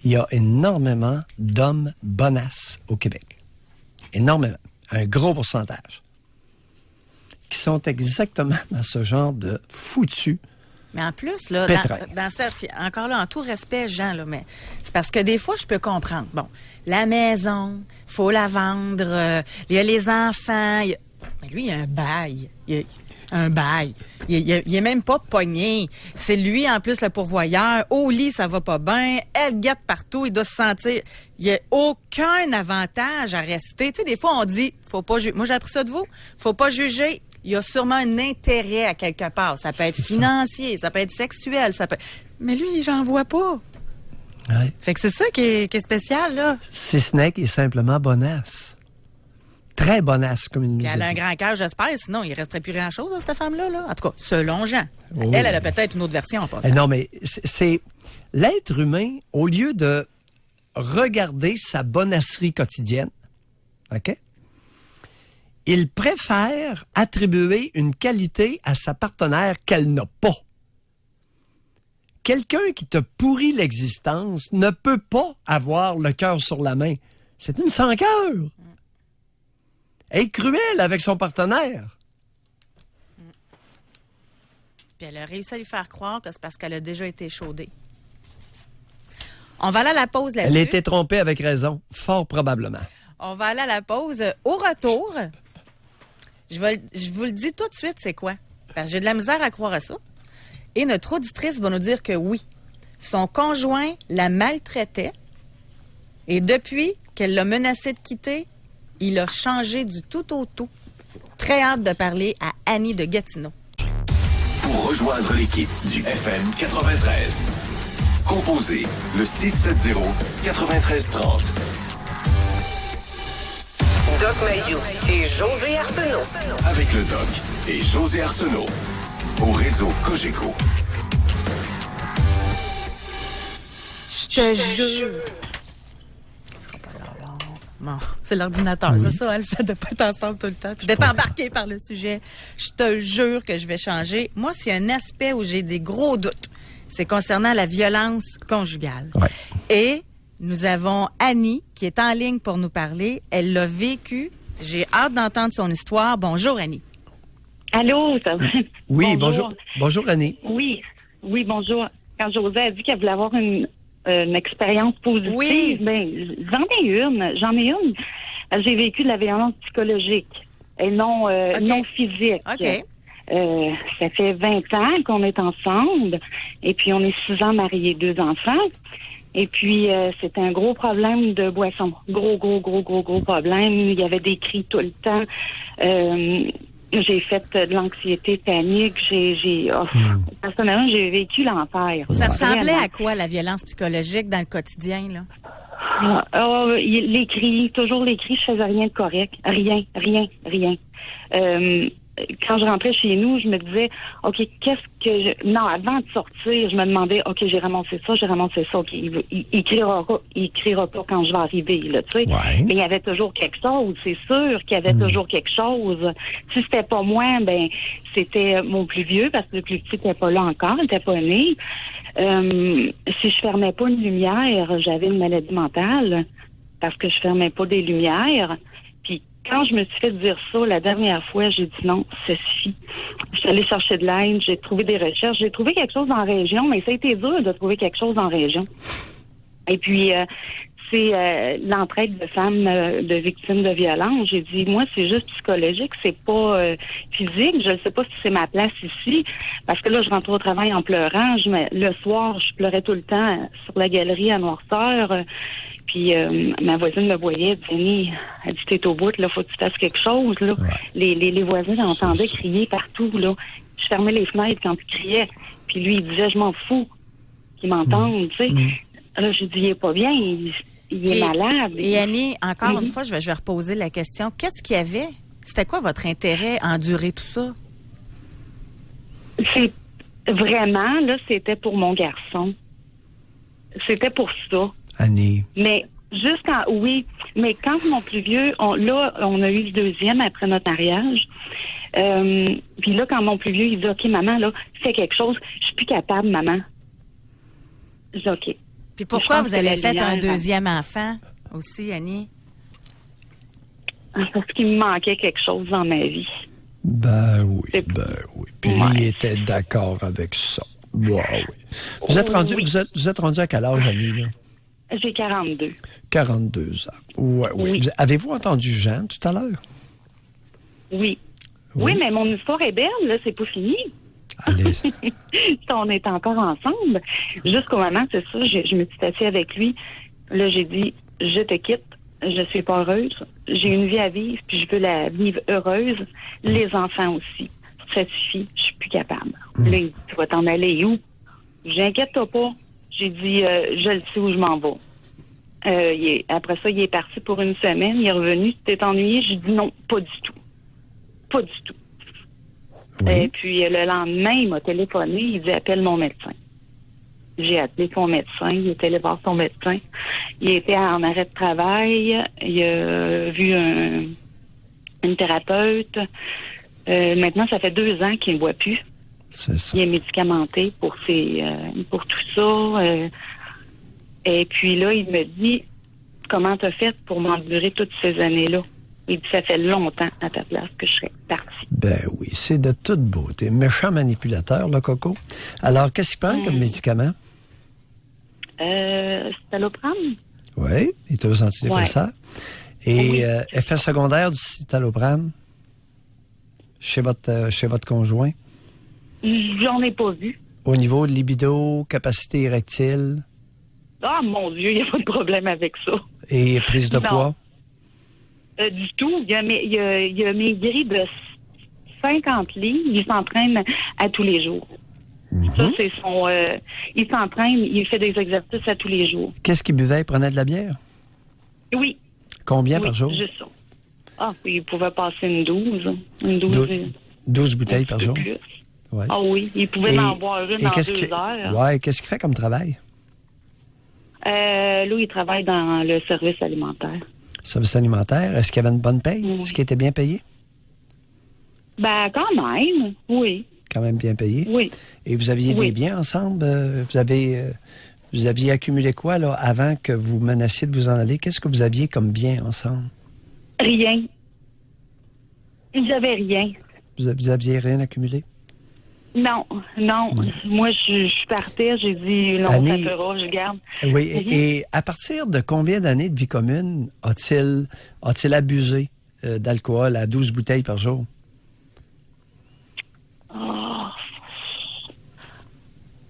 Il y a énormément d'hommes bonasses au Québec. Énormément. Un gros pourcentage. Qui sont exactement dans ce genre de foutu. Mais en plus, là, encore là, en tout respect, Jean, là, mais c'est parce que des fois, je peux comprendre. Bon, la maison, faut la vendre, il y a les enfants, mais lui, il y a un bail. Un bail. Il est même pas pogné. C'est lui, en plus, le pourvoyeur. Au lit, ça va pas bien. Elle guette partout. Il doit se sentir... Il n'y a aucun avantage à rester. Tu sais, des fois, on dit, faut pas juger. Moi, j'ai appris ça de vous. Faut pas juger. Il y a sûrement un intérêt à quelque part. Ça peut être financier, ça peut être sexuel, Mais lui, j'en vois pas. Ouais. Fait que c'est ça qui est spécial, là. Si ce n'est qu'il est simplement bonasse. Très bonasse, comme il nous dit. Elle a un grand cœur, j'espère, sinon il ne resterait plus grand-chose à cette femme-là. Là. En tout cas, selon Jean. Oui. Elle a peut-être une autre version en passant. Non, mais c'est l'être humain, au lieu de regarder sa bonasserie quotidienne, OK? Il préfère attribuer une qualité à sa partenaire qu'elle n'a pas. Quelqu'un qui te pourrit l'existence ne peut pas avoir le cœur sur la main. C'est une sans-cœur. Elle est cruelle avec son partenaire. Puis elle a réussi à lui faire croire que c'est parce qu'elle a déjà été échaudée. On va aller à la pause là-dessus. Elle a été trompée avec raison, fort probablement. On va aller à la pause. Au retour, je vous le dis tout de suite, c'est quoi? Parce que j'ai de la misère à croire à ça. Et notre auditrice va nous dire que oui, son conjoint la maltraitait et depuis qu'elle l'a menacé de quitter, il a changé du tout au tout. Très hâte de parler à Annie de Gatineau. Pour rejoindre l'équipe du FM 93, composez le 670-9330. Doc Mayou et José Arsenault. Avec le Doc et José Arsenault. Au réseau Cogeco. Je te jure. Bon, c'est l'ordinateur, oui. C'est ça, le fait de ne pas être ensemble tout le temps, puis d'être embarqué par le sujet. Je te jure que je vais changer. Moi, s'il y a un aspect où j'ai des gros doutes, c'est concernant la violence conjugale. Ouais. Et nous avons Annie qui est en ligne pour nous parler. Elle l'a vécu. J'ai hâte d'entendre son histoire. Bonjour, Annie. Allô, ça va? Oui, bonjour. Bonjour, Annie. Oui, bonjour. Quand Josée a dit qu'elle voulait avoir une expérience positive, Oui. ben, j'en ai une. J'ai vécu de la violence psychologique et non physique. OK. Ça fait 20 ans qu'on est ensemble et puis on est 6 ans mariés, 2 enfants. Et puis, c'était un gros problème de boisson. Gros problème. Il y avait des cris tout le temps. J'ai fait de l'anxiété, panique. Personnellement, j'ai vécu l'enfer. Ça ressemblait Vraiment. à quoi, la violence psychologique dans le quotidien, là? Les cris, toujours les cris, je faisais rien de correct. Rien. Quand je rentrais chez nous, je me disais, OK, Non, avant de sortir, je me demandais, OK, j'ai ramassé ça, OK, il criera pas quand je vais arriver, là, tu sais. Ouais. Mais il y avait toujours quelque chose, c'est sûr qu'il y avait toujours quelque chose. Si c'était pas moi, ben, c'était mon plus vieux, parce que le plus petit n'était pas là encore, il n'était pas né. Si je fermais pas une lumière, j'avais une maladie mentale, parce que je fermais pas des lumières. Quand je me suis fait dire ça la dernière fois, j'ai dit non, ça suffit. Je suis allée chercher de l'aide, j'ai trouvé des recherches, j'ai trouvé quelque chose en région, mais ça a été dur de trouver quelque chose en région. Et puis, c'est l'entraide de femmes de victimes de violence. J'ai dit, moi, c'est juste psychologique, c'est pas physique. Je ne sais pas si c'est ma place ici, parce que là, je rentre au travail en pleurant. Le soir, je pleurais tout le temps sur la galerie à Noirceur. Puis ma voisine me voyait, elle dit, Annie, elle dit, t'es au bout, là, faut que tu fasses quelque chose, là. Ouais. Les voisins entendaient crier partout, là. Je fermais les fenêtres quand ils criaient. Puis lui, il disait, je m'en fous qu'ils m'entendent, tu sais. Là, j'ai dit, il est pas bien, il est malade. Et Annie, encore une fois, je vais reposer la question. Qu'est-ce qu'il y avait? C'était quoi votre intérêt à endurer tout ça? C'est vraiment, là, c'était pour mon garçon. C'était pour ça. Annie. Mais mais quand mon plus vieux, on a eu le deuxième après notre mariage. Puis là, quand mon plus vieux, il dit, OK, maman, là, fais quelque chose. Je suis plus capable, maman. Je dis, OK. Puis pourquoi vous avez fait un lumière, deuxième enfant aussi, Annie? Parce qu'il me manquait quelque chose dans ma vie. Ben oui. Puis lui, Ouais. il était d'accord avec ça. Ben oui. Vous êtes rendu à quel âge, Annie, là? J'ai 42. 42 ans. Ouais, oui. Oui. Avez-vous entendu Jean tout à l'heure? Oui. Oui, mais mon histoire est belle, là, c'est pas fini. Allez. On est encore ensemble. Jusqu'au moment, c'est ça, je me suis assise avec lui. Là, j'ai dit, je te quitte, je suis pas heureuse. J'ai une vie à vivre, puis je veux la vivre heureuse. Les enfants aussi. Ça suffit, je suis plus capable. Là, il dit, tu vas t'en aller où? J'inquiète-toi pas. J'ai dit, je le sais où je m'en vais. Après ça, il est parti pour une semaine. Il est revenu. Tu t'es ennuyé? J'ai dit non, pas du tout. Pas du tout. Oui. Et puis, le lendemain, il m'a téléphoné. Il dit, appelle mon médecin. J'ai appelé son médecin. Il est allé voir son médecin. Il était en arrêt de travail. Il a vu une thérapeute. Maintenant, ça fait 2 ans qu'il ne boit plus. C'est ça. Il est médicamenté pour tout ça. Et puis là, il me dit, comment t'as fait pour m'endurer toutes ces années-là? Il dit, ça fait longtemps à ta place que je serais partie. Ben oui, c'est de toute beauté. Méchant manipulateur, là, Coco. Alors, qu'est-ce qu'il prend comme médicament? Citalopram? Oui, il est aux antidépresseurs. Et effet secondaire du citalopram chez votre conjoint? J'en ai pas vu. Au niveau de libido, capacité érectile Ah, mon Dieu, il n'y a pas de problème avec ça. et prise de Non. poids? Du tout. Il a maigri de 50 livres. Il s'entraîne à tous les jours. Ça, c'est son... il s'entraîne, il fait des exercices à tous les jours. Qu'est-ce qu'il buvait? Il prenait de la bière? Oui. Combien Oui, par jour? juste ça. Ah, il pouvait passer une 12. Une 12 bouteilles par jour? Plus. Ouais. Ah oui, il pouvait en boire une en 2 heures. Ouais, qu'est-ce qu'il fait comme travail? Lui, il travaille dans le service alimentaire. Service alimentaire, est-ce qu'il avait une bonne paye? Oui. Est-ce qu'il était bien payé? Ben, quand même, oui. Quand même bien payé? Oui. Et vous aviez des biens ensemble? Vous aviez accumulé quoi, là, avant que vous menaciez de vous en aller? Qu'est-ce que vous aviez comme bien ensemble? Rien. J'avais rien. Vous aviez rien accumulé? Non. Moi, je partais, j'ai dit non, Annie, ça fera, je garde. Oui, et à partir de combien d'années de vie commune a-t-il abusé d'alcool à 12 bouteilles par jour? Oh.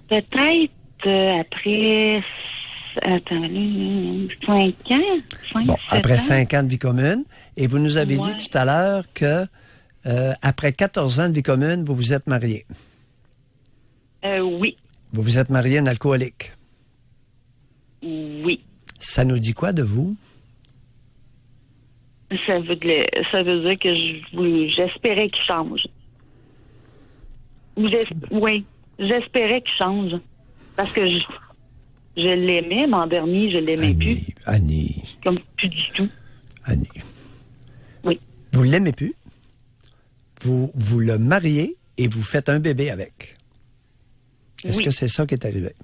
Peut-être après... Attends, 5 ans? 5, Bon, 7 après ans? 5 ans de vie commune. Et vous nous avez dit tout à l'heure que après 14 ans de vie commune, vous vous êtes marié. Oui. Vous vous êtes marié un alcoolique. Oui. Ça nous dit quoi de vous? Ça veut dire que j'espérais qu'il change. Oui, j'espérais qu'il change. Parce que je l'aimais, l'an dernier, je l'aimais plus. Annie. Comme plus du tout. Annie. Oui. Vous ne l'aimez plus? Vous le mariez et vous faites un bébé avec. Est-ce que c'est ça qui est arrivé?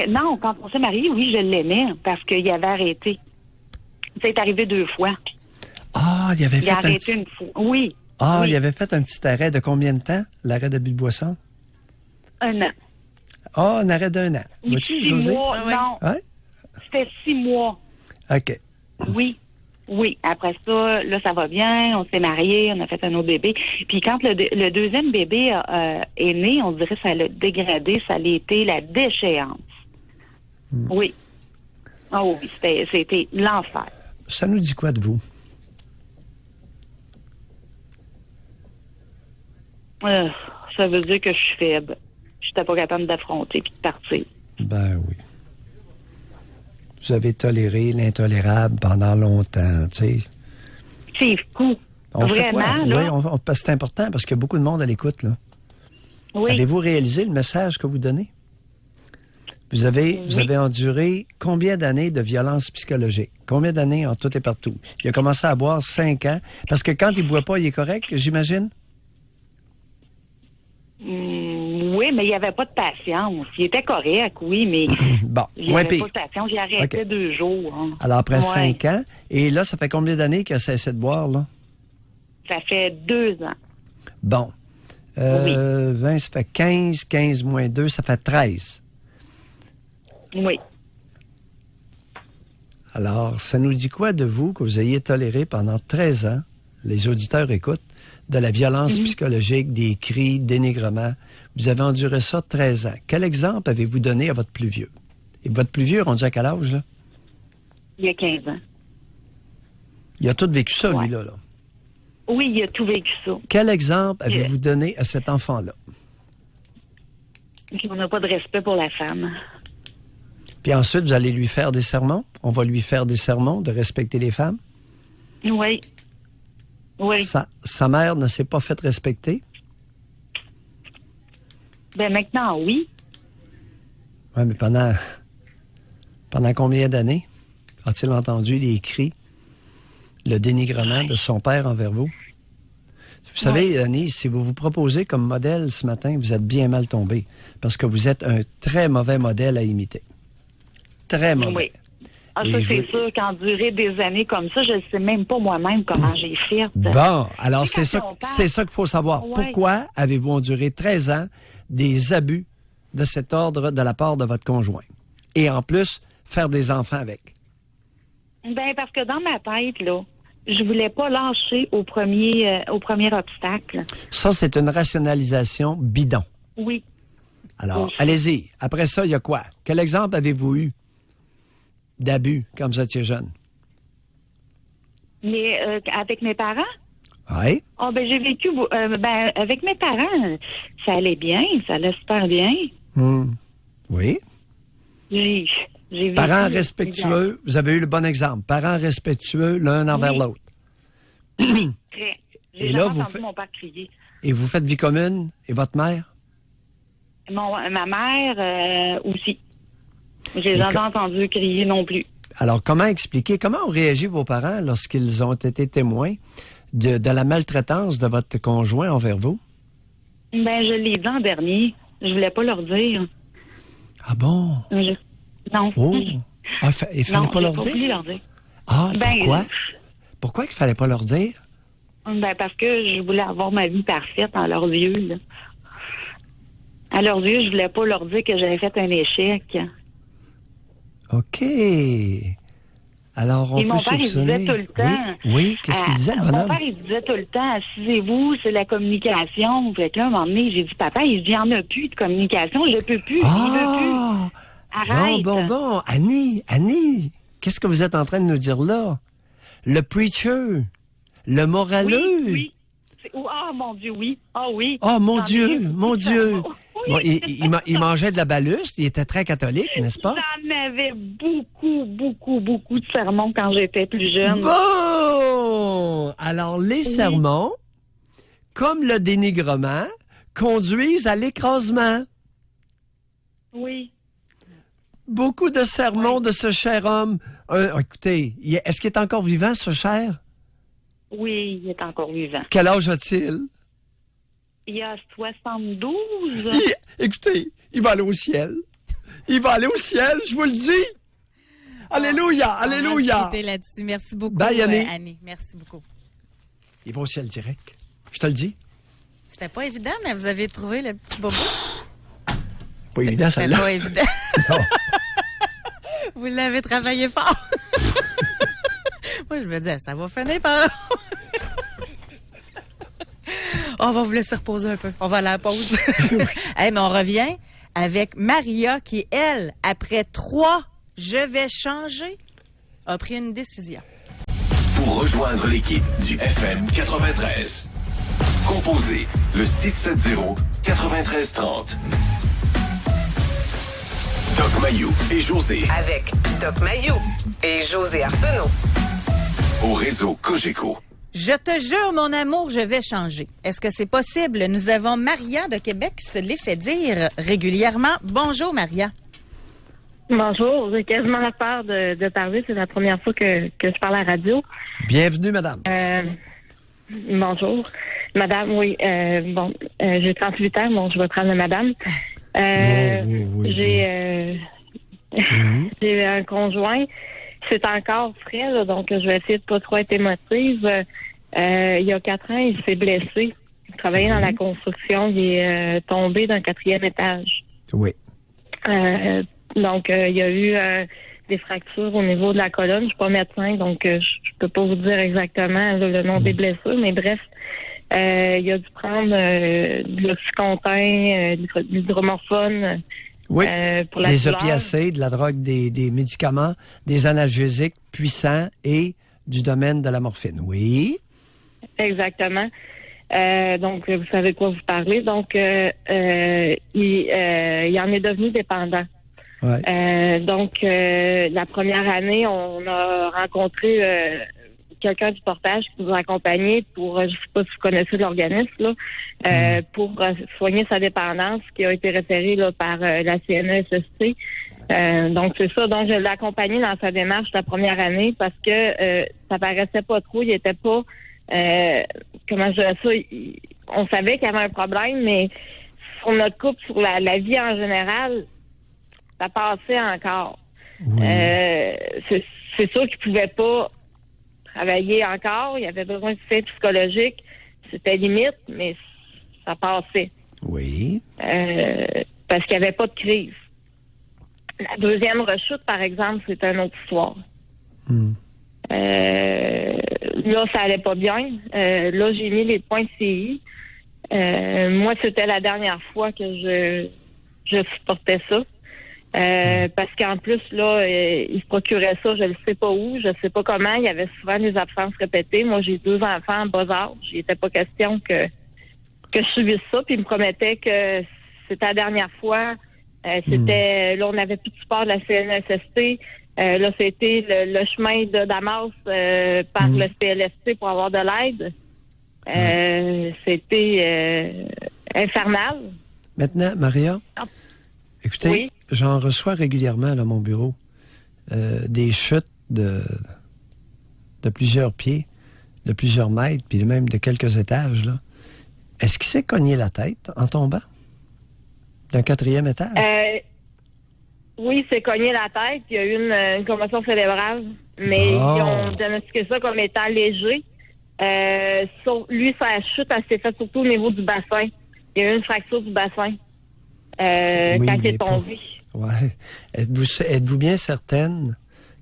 Non, quand on s'est mariés, oui, je l'aimais parce qu'il avait arrêté. C'est arrivé 2 fois. Ah, il avait fait a arrêté une fois. Oui. Ah, oui. il avait fait un petit arrêt de combien de temps, l'arrêt d'abus de boisson? 1 an. Ah, un arrêt d'1 an. Ou Vois-tu, 6 José? mois, non. Ouais? C'était 6 mois. OK. Oui. Après ça, là, ça va bien. On s'est mariés, on a fait un autre bébé. Puis quand le deuxième bébé est né, on dirait que ça l'a dégradé. Ça a été la déchéance. Oui. Oh oui, c'était l'enfer. Ça nous dit quoi de vous? Ça veut dire que je suis faible. Je n'étais pas capable d'affronter puis de partir. Ben oui. Vous avez toléré l'intolérable pendant longtemps, tu sais. C'est fou. On fait quoi? Vraiment, là? Oui, parce que c'est important parce qu'il y a beaucoup de monde à l'écoute, là. Oui. Avez-vous réalisé le message que vous donnez? Vous avez enduré combien d'années de violence psychologique? Combien d'années en tout et partout? Il a commencé à boire 5 ans. Parce que quand il ne boit pas, il est correct, j'imagine? Oui, mais il n'y avait pas de patience. Il était correct, oui, mais bon, il n'y avait pas de patience. J'ai arrêté 2 jours. Hein. Alors, après 5 ans, et là, ça fait combien d'années qu'il a cessé de boire, là? Ça fait 2 ans. Bon. 20, ça fait 15. 15 moins 2, ça fait 13. Oui. Alors, ça nous dit quoi de vous que vous ayez toléré pendant 13 ans, les auditeurs écoutent, de la violence psychologique, des cris, dénigrement. Vous avez enduré ça 13 ans. Quel exemple avez-vous donné à votre plus vieux? Et votre plus vieux, rendu à quel âge, là? Il y a 15 ans. Il a tout vécu ça, lui, là. Oui, il a tout vécu ça. Quel exemple avez-vous donné à cet enfant-là? On n'a pas de respect pour la femme. Puis ensuite, vous allez lui faire des sermons? On va lui faire des sermons de respecter les femmes? Oui. Oui. Sa mère ne s'est pas fait respecter? Ben maintenant, oui. Oui, mais pendant combien d'années a-t-il entendu les cris, le dénigrement de son père envers vous? Vous savez, Annie, si vous vous proposez comme modèle ce matin, vous êtes bien mal tombé parce que vous êtes un très mauvais modèle à imiter. Très mauvais. Oui. Ah, ça, c'est sûr qu'endurer des années comme ça, je ne sais même pas moi-même comment j'ai fait. Bon, alors c'est ça qu'il faut savoir. Ouais. Pourquoi avez-vous enduré 13 ans des abus de cet ordre de la part de votre conjoint? Et en plus, faire des enfants avec? Ben parce que dans ma tête, là, je voulais pas lâcher au premier obstacle. Ça, c'est une rationalisation bidon. Oui. Alors, allez-y. Après ça, il y a quoi? Quel exemple avez-vous eu d'abus quand vous étiez jeune? Mais avec mes parents? Oui. Oh, ben j'ai vécu avec mes parents, ça allait bien, ça allait super bien. Oui. J'ai vécu. Parents respectueux, vous avez eu le bon exemple. Parents respectueux l'un envers l'autre. Très. Et là, vous entendu mon père crier. Et vous faites vie commune? Et votre mère? Ma mère aussi. Je les ai entendu crier non plus. Alors, comment ont réagi vos parents lorsqu'ils ont été témoins de la maltraitance de votre conjoint envers vous? Ben, je l'ai dit en dernier. Je voulais pas leur dire. Ah bon? Non. Oh! Ah, il fallait pas leur voulu dire? leur dire. Ah, Ben, pourquoi? Pourquoi qu'il fallait pas leur dire? Ben, parce que je voulais avoir ma vie parfaite à leurs yeux, là. À leurs yeux, je voulais pas leur dire que j'avais fait un échec. OK. Alors, on Et peut mon père, il soupçonner... disait tout le temps... Oui, qu'est-ce qu'il disait, le Mon bonhomme? père, il disait tout le temps, assisez-vous, c'est la communication. Fait que là, à un moment donné, j'ai dit, papa, il n'y en a plus de communication, je ne peux plus, il ne veut plus. Arrête. Bon. Annie, qu'est-ce que vous êtes en train de nous dire là? Le preacher, le moraleux. Oui. Oh, mon Dieu, oui. Ah oui. Oh, mon J'en ai eu Dieu. Oui. Bon, il mangeait de la baluste, il était très catholique, n'est-ce pas? J'en avais beaucoup de sermons quand j'étais plus jeune. Bon! Alors, les sermons, comme le dénigrement, conduisent à l'écrasement. Oui. Beaucoup de sermons de ce cher homme. Écoutez, est-ce qu'il est encore vivant, ce cher? Oui, il est encore vivant. Quel âge a-t-il? Il a 72. Écoutez, il va aller au ciel. Il va aller au ciel, je vous le dis. Alléluia, alléluia. On va se quitter là-dessus. Merci beaucoup, Bye, Annie. Annie. Merci beaucoup. Il va au ciel direct. Je te le dis. C'était pas évident, mais vous avez trouvé le petit bobo. Pas évident, C'était celle-là. pas évident. Non. Vous l'avez travaillé fort. Moi, je me disais, ça va finir par... On va vous laisser reposer un peu. On va aller à la pause. Hey, mais on revient avec Maria qui, elle, après 3 « Je vais changer », a pris une décision. Pour rejoindre l'équipe du FM 93, composez le 670-9330. Doc Mayou et José Avec Doc Mayou et José Arsenault. au réseau Cogeco. Je te jure, mon amour, je vais changer. Est-ce que c'est possible? Nous avons Maria de Québec qui se l'est fait dire régulièrement. Bonjour, Maria. Bonjour, j'ai quasiment la peur de parler. C'est la première fois que je parle à la radio. Bienvenue, madame. Bonjour. Madame, oui. J'ai 38 ans. Bon, je vais prendre le madame. Oui. J'ai un conjoint. C'est encore frais, là, donc je vais essayer de pas trop être émotive. Il y a 4 ans, il s'est blessé. Il travaillait dans la construction. Il est tombé d'un 4e étage. Oui. Donc, il y a eu des fractures au niveau de la colonne. Je suis pas médecin, donc je peux pas vous dire exactement le nom des blessures, mais bref, il a dû prendre de l'oxycontin, de l'hydromorphone. Oui, pour la des douleur. opiacés, de la drogue, des médicaments, des analgésiques puissants et du domaine de la morphine. Oui. Exactement. Donc, vous savez de quoi vous parlez. Donc, il en est devenu dépendant. Ouais. Donc, la première année, on a rencontré quelqu'un du portage qui nous a accompagnés pour, je sais pas si vous connaissez l'organisme, là, pour soigner sa dépendance, qui a été référé là, par la CNESST. Donc, c'est ça. Donc, je l'ai accompagné dans sa démarche la première année parce que ça paraissait pas trop. Il était pas... comment je dirais ça? On savait qu'il y avait un problème, mais sur notre couple, sur la vie en général, ça passait encore. Oui. C'est sûr qu'il pouvait pas travailler encore. Il avait besoin de soutien psychologique. C'était limite, mais ça passait. Oui. Parce qu'il n'y avait pas de crise. La deuxième rechute, par exemple, c'est une autre histoire. Là, ça allait pas bien. Là, j'ai mis les points de CI. Moi, c'était la dernière fois que je supportais ça. Parce qu'en plus, là, il se procurait ça, je ne sais pas où, je ne sais pas comment. Il y avait souvent des absences répétées. Moi, j'ai 2 enfants en bas âge. Il n'était pas question que je subisse ça. Puis il me promettait que c'était la dernière fois. Là, on n'avait plus de support de la CNSST. Là, c'était le chemin de Damas par le CLST pour avoir de l'aide. C'était infernal. Maintenant, Maria, écoutez, Oui. j'en reçois régulièrement à mon bureau des chutes de plusieurs pieds, de plusieurs mètres, puis même de quelques étages. Là. Est-ce qu'il s'est cogné la tête en tombant d'un 4e étage? Oui, il s'est cogné la tête. Il y a eu une commotion cérébrale. Mais ils ont diagnostiqué ça comme étant léger. Lui, sa chute, elle s'est faite surtout au niveau du bassin. Il y a eu une fracture du bassin quand il est tombé. Ouais. Êtes-vous bien certaine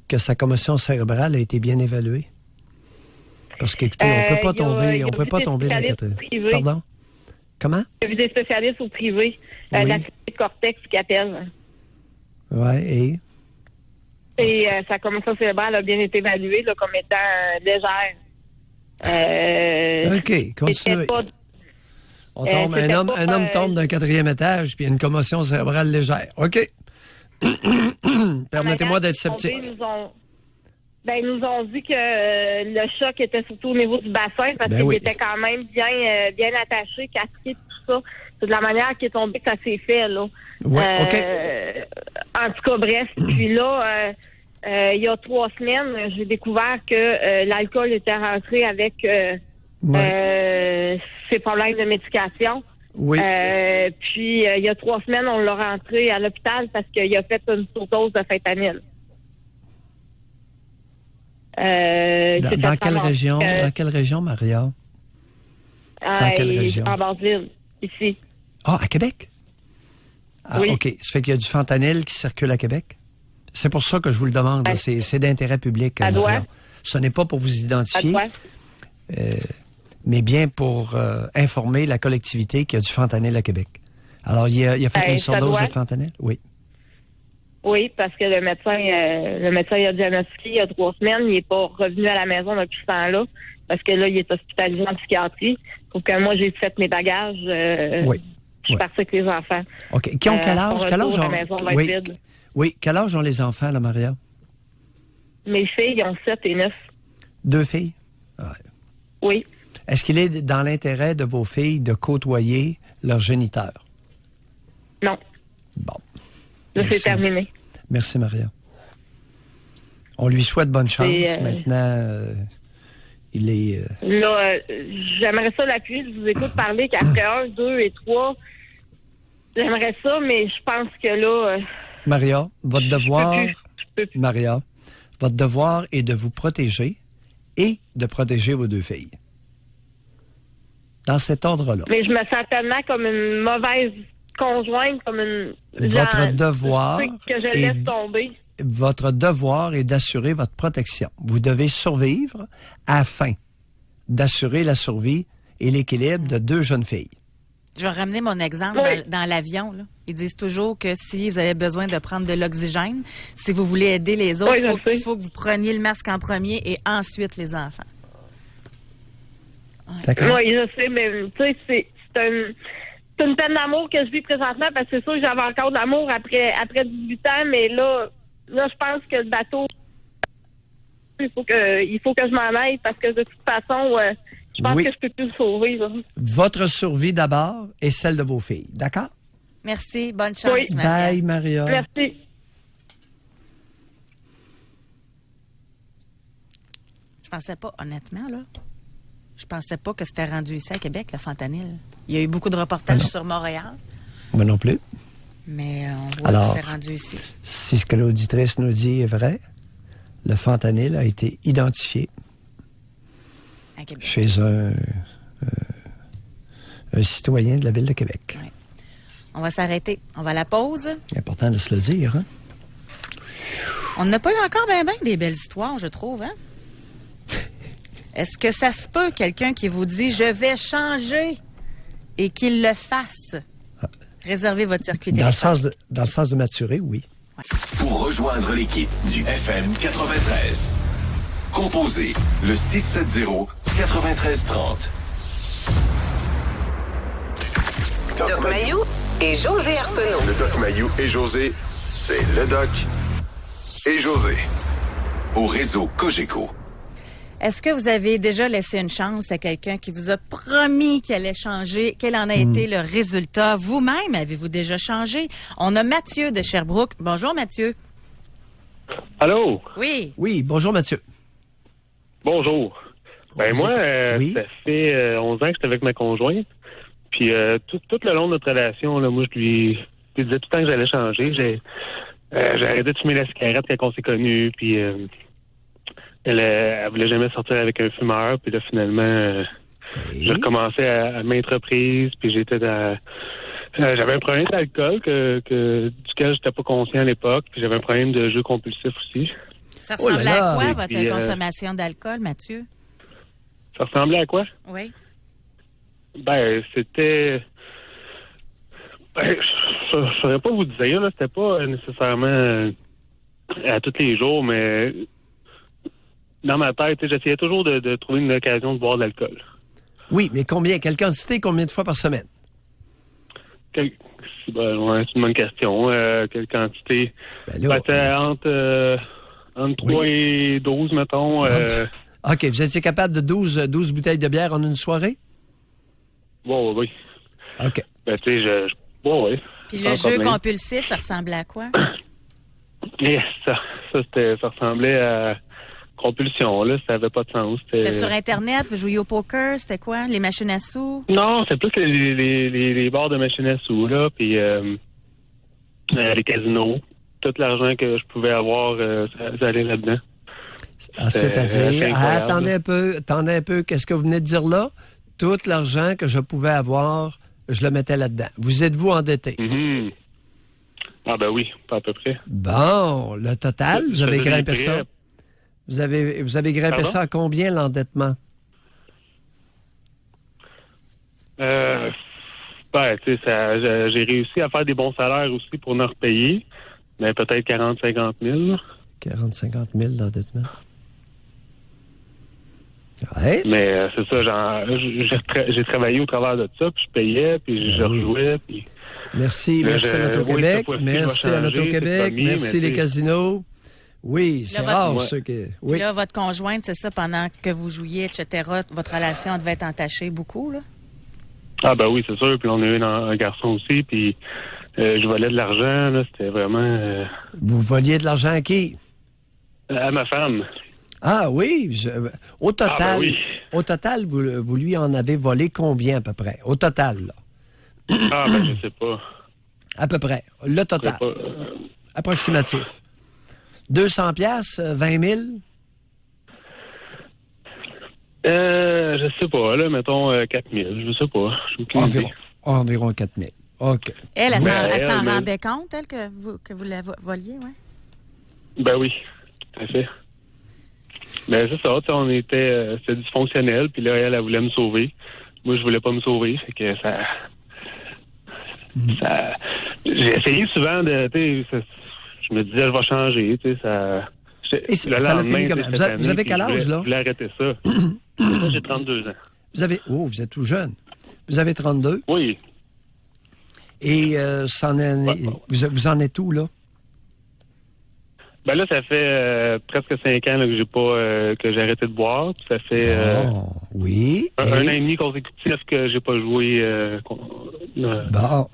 que sa commotion cérébrale a été bien évaluée? Parce qu'écoutez, on peut pas tomber dans la quatrième. Pardon? Comment? Il y a vu des spécialistes au privé. La cortex qui appelle. Oui, et? Et sa commotion cérébrale a bien été évaluée là, comme étant légère. OK, continuez. On tombe, un homme tombe d'un 4e étage, puis il y a une commotion cérébrale légère. OK. Permettez-moi d'être sceptique. Ils nous ont dit que le choc était surtout au niveau du bassin parce qu'il était quand même bien attaché, cassé, tout ça. C'est de la manière qu'il est tombé que ça s'est fait, là. Ouais, OK. En tout cas, bref. Puis là, il y a 3 semaines, j'ai découvert que l'alcool était rentré avec ses problèmes de médication. Oui. Puis, il y a 3 semaines, on l'a rentré à l'hôpital parce qu'il a fait une surdose de fentanyl. Dans quelle région? Dans quelle région, Maria? Dans quelle région? En Basse-Ville, ici. Ah, à Québec? Ah, oui. OK. Ça fait qu'il y a du fentanyl qui circule à Québec? C'est pour ça que je vous le demande. C'est d'intérêt public, Maria. Ce n'est pas pour vous identifier, mais bien pour informer la collectivité qu'il y a du fentanyl à Québec. Alors, il a fait une surdose de fentanyl? Oui. Oui, parce que le médecin il a diagnostiqué il y a 3 semaines. Il n'est pas revenu à la maison depuis ce temps-là, parce que là, il est hospitalisé en psychiatrie. Sauf que moi, j'ai fait mes bagages. Je suis partie avec les enfants. OK. Qui ont quel âge? La maison va être vide. Oui. Quel âge ont les enfants, là, Maria? Mes filles, ils ont 7 et 9. 2 filles? Ouais. Oui. Est-ce qu'il est dans l'intérêt de vos filles de côtoyer leur géniteur? Non. Bon. Là, c'est terminé. Merci, Maria. On lui souhaite bonne chance. Maintenant, il est... Là, j'aimerais ça l'appuyer. Je vous écoute parler qu'après 1, 2 et 3, j'aimerais ça, mais je pense que là... Maria, votre devoir... Maria, votre devoir est de vous protéger et de protéger vos 2 filles. Dans cet ordre-là. Mais je me sens tellement comme une mauvaise conjointe, comme une... Votre devoir... Que je laisse tomber. Votre devoir est d'assurer votre protection. Vous devez survivre afin d'assurer la survie et l'équilibre de 2 jeunes filles. Je vais ramener mon exemple dans l'avion. Là. Ils disent toujours que si vous avez besoin de prendre de l'oxygène, si vous voulez aider les autres, il faut que vous preniez le masque en premier et ensuite les enfants. Ouais. D'accord. Oui, je sais, mais tu sais, c'est une peine d'amour que je vis présentement parce que c'est sûr que j'avais encore de l'amour après 18 ans, mais là, je pense que le bateau, il faut que je m'en aille parce que de toute façon, je pense que je peux plus le sauver. Là. Votre survie d'abord et celle de vos filles, d'accord? Merci, bonne chance, oui. Maria. Bye, Maria. Merci. Je pensais pas, honnêtement, là. Je pensais pas que c'était rendu ici à Québec, le fentanyl. Il y a eu beaucoup de reportages sur Montréal. Moi non plus. Mais on voit que c'est rendu ici. Si ce que l'auditrice nous dit est vrai, le fentanyl a été identifié chez un citoyen de la Ville de Québec. Ouais. On va s'arrêter. On va à la pause. C'est important de se le dire, hein? On n'a pas eu encore bien des belles histoires, je trouve, hein? Est-ce que ça se peut, quelqu'un qui vous dit « Je vais changer » et qu'il le fasse? Réservez votre circuit téléphonique. Dans le sens de maturer, oui. Ouais. Pour rejoindre l'équipe du FM 93, composez le 670-9330. Doc Mayou et José Arsenault. Le Doc Mayou et José, c'est le Doc et José. Au réseau Cogeco. Est-ce que vous avez déjà laissé une chance à quelqu'un qui vous a promis qu'il allait changer? Quel en a été le résultat? Vous-même, avez-vous déjà changé? On a Mathieu de Sherbrooke. Bonjour, Mathieu. Allô? Oui. Oui, bonjour, Mathieu. Bonjour. Ben moi, ça fait 11 ans que j'étais avec ma conjointe. Puis tout le long de notre relation, là, moi, je lui disais tout le temps que j'allais changer. J'ai arrêté de fumer la cigarette quand on s'est connus. Puis elle voulait jamais sortir avec un fumeur. Puis là, finalement, j'ai recommencé à maintes reprises. Puis j'étais dans... j'avais un problème d'alcool duquel j'étais pas conscient à l'époque. Puis j'avais un problème de jeu compulsif aussi. Ça ressemblait à quoi, votre puis, consommation d'alcool, Mathieu? Ça ressemblait à quoi? Oui. Ben, c'était... Ben, je ne saurais pas vous dire, là. C'était pas nécessairement à tous les jours, mais dans ma tête, j'essayais toujours de trouver une occasion de boire de l'alcool. Oui, mais combien? Quelle quantité, combien de fois par semaine? C'est une bonne question. Quelle quantité? Entre 3 et 12, mettons. OK, vous étiez capable de 12 bouteilles de bière en une soirée? Bon, oui. OK. Ben, tu sais, oui. Puis le jeu compulsif, ça ressemblait à quoi? Yes, ça ressemblait à compulsion, là. Ça n'avait pas de sens. C'était sur Internet? Vous jouiez au poker? C'était quoi? Les machines à sous? Non, c'est plus les bars de machines à sous, là. Puis les casinos. Tout l'argent que je pouvais avoir, ça allait là-dedans. C'est-à-dire, attendez un peu, qu'est-ce que vous venez de dire là? Tout l'argent que je pouvais avoir, je le mettais là-dedans. Vous êtes-vous endetté? Mm-hmm. Ah ben oui, pas à peu près. Bon, le total, vous avez grimpé ça. Vous avez grimpé ça à combien, l'endettement? Ben, tu sais, j'ai réussi à faire des bons salaires aussi pour nous repayer, mais peut-être 40-50 000. 40-50 000 d'endettement. Ouais. Mais c'est ça, j'ai travaillé au travers de ça, puis je payais, puis je rejouais, puis... Merci à l'Auto-Québec, merci à l'Auto-Québec, merci les casinos. Oui, c'est rare, ceux que... Oui. Là, votre conjointe, c'est ça, pendant que vous jouiez, etc., votre relation devait être entachée beaucoup, là? Ah ben oui, c'est sûr, puis on a eu un garçon aussi, puis je volais de l'argent, là, c'était vraiment... Vous voliez de l'argent à qui? À ma femme. Ah oui, au total, au total, vous lui en avez volé combien à peu près? Au total, là? Ah ben je sais pas. À peu près, le total. Approximatif. 200 piastres, 20 000? Je sais pas, là, mettons 4 000, je sais pas. Environ 4 000. OK. Elle s'en rendait compte, elle, que vous la voliez, oui? Ben oui, tout à fait. Mais c'est ça, c'était dysfonctionnel, puis là, elle voulait me sauver. Moi, je voulais pas me sauver, fait que ça j'ai essayé souvent de, je me disais, je vais changer, ça... Et ça l'a fini comme... Vous avez quel âge, là? Je voulais arrêter ça. Moi, j'ai 32 ans. Vous êtes tout jeune. Vous avez 32? Oui. Et vous en êtes où, là? Ben là, ça fait presque 5 ans là, que j'ai arrêté de boire. Ça fait oui. un an et demi consécutif que j'ai pas joué. Bon.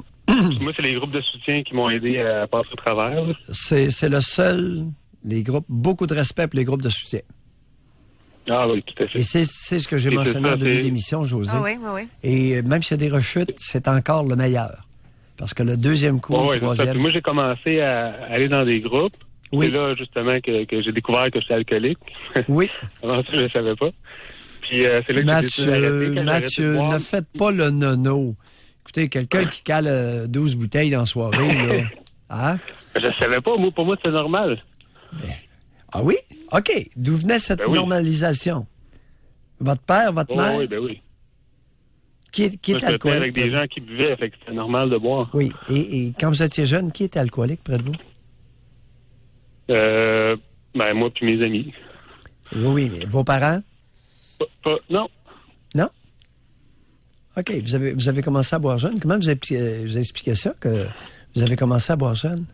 Moi, c'est les groupes de soutien qui m'ont aidé à passer au travers. Là. C'est le seul, les groupes, beaucoup de respect pour les groupes de soutien. Ah oui, tout à fait. Et c'est ce que j'ai mentionné en début d'émission, José. Ah oui, oui, oui. Et même s'il y a des rechutes, c'est encore le meilleur. Parce que le deuxième coup, le troisième... Puis moi, j'ai commencé à aller dans des groupes. Oui. C'est là, justement, que j'ai découvert que j'étais alcoolique. Oui. Avant ça, je ne savais pas. Puis c'est là que j'ai décidé d'arrêter. Mathieu, ne faites pas le nono. Écoutez, quelqu'un qui cale 12 bouteilles dans la soirée, là... Hein? Je ne savais pas. Pour moi, c'est normal. Ah oui? OK. D'où venait cette normalisation? Votre père, votre mère? Oui, ben oui. Qui est alcoolique? Avec des gens qui buvaient, fait que c'était normal de boire. Oui. Et quand vous étiez jeune, qui était alcoolique près de vous? Moi puis mes amis. Oui, mais vos parents? Non. Non? OK. Vous avez commencé à boire jeune. Comment vous expliquez ça, que vous avez commencé à boire jeune?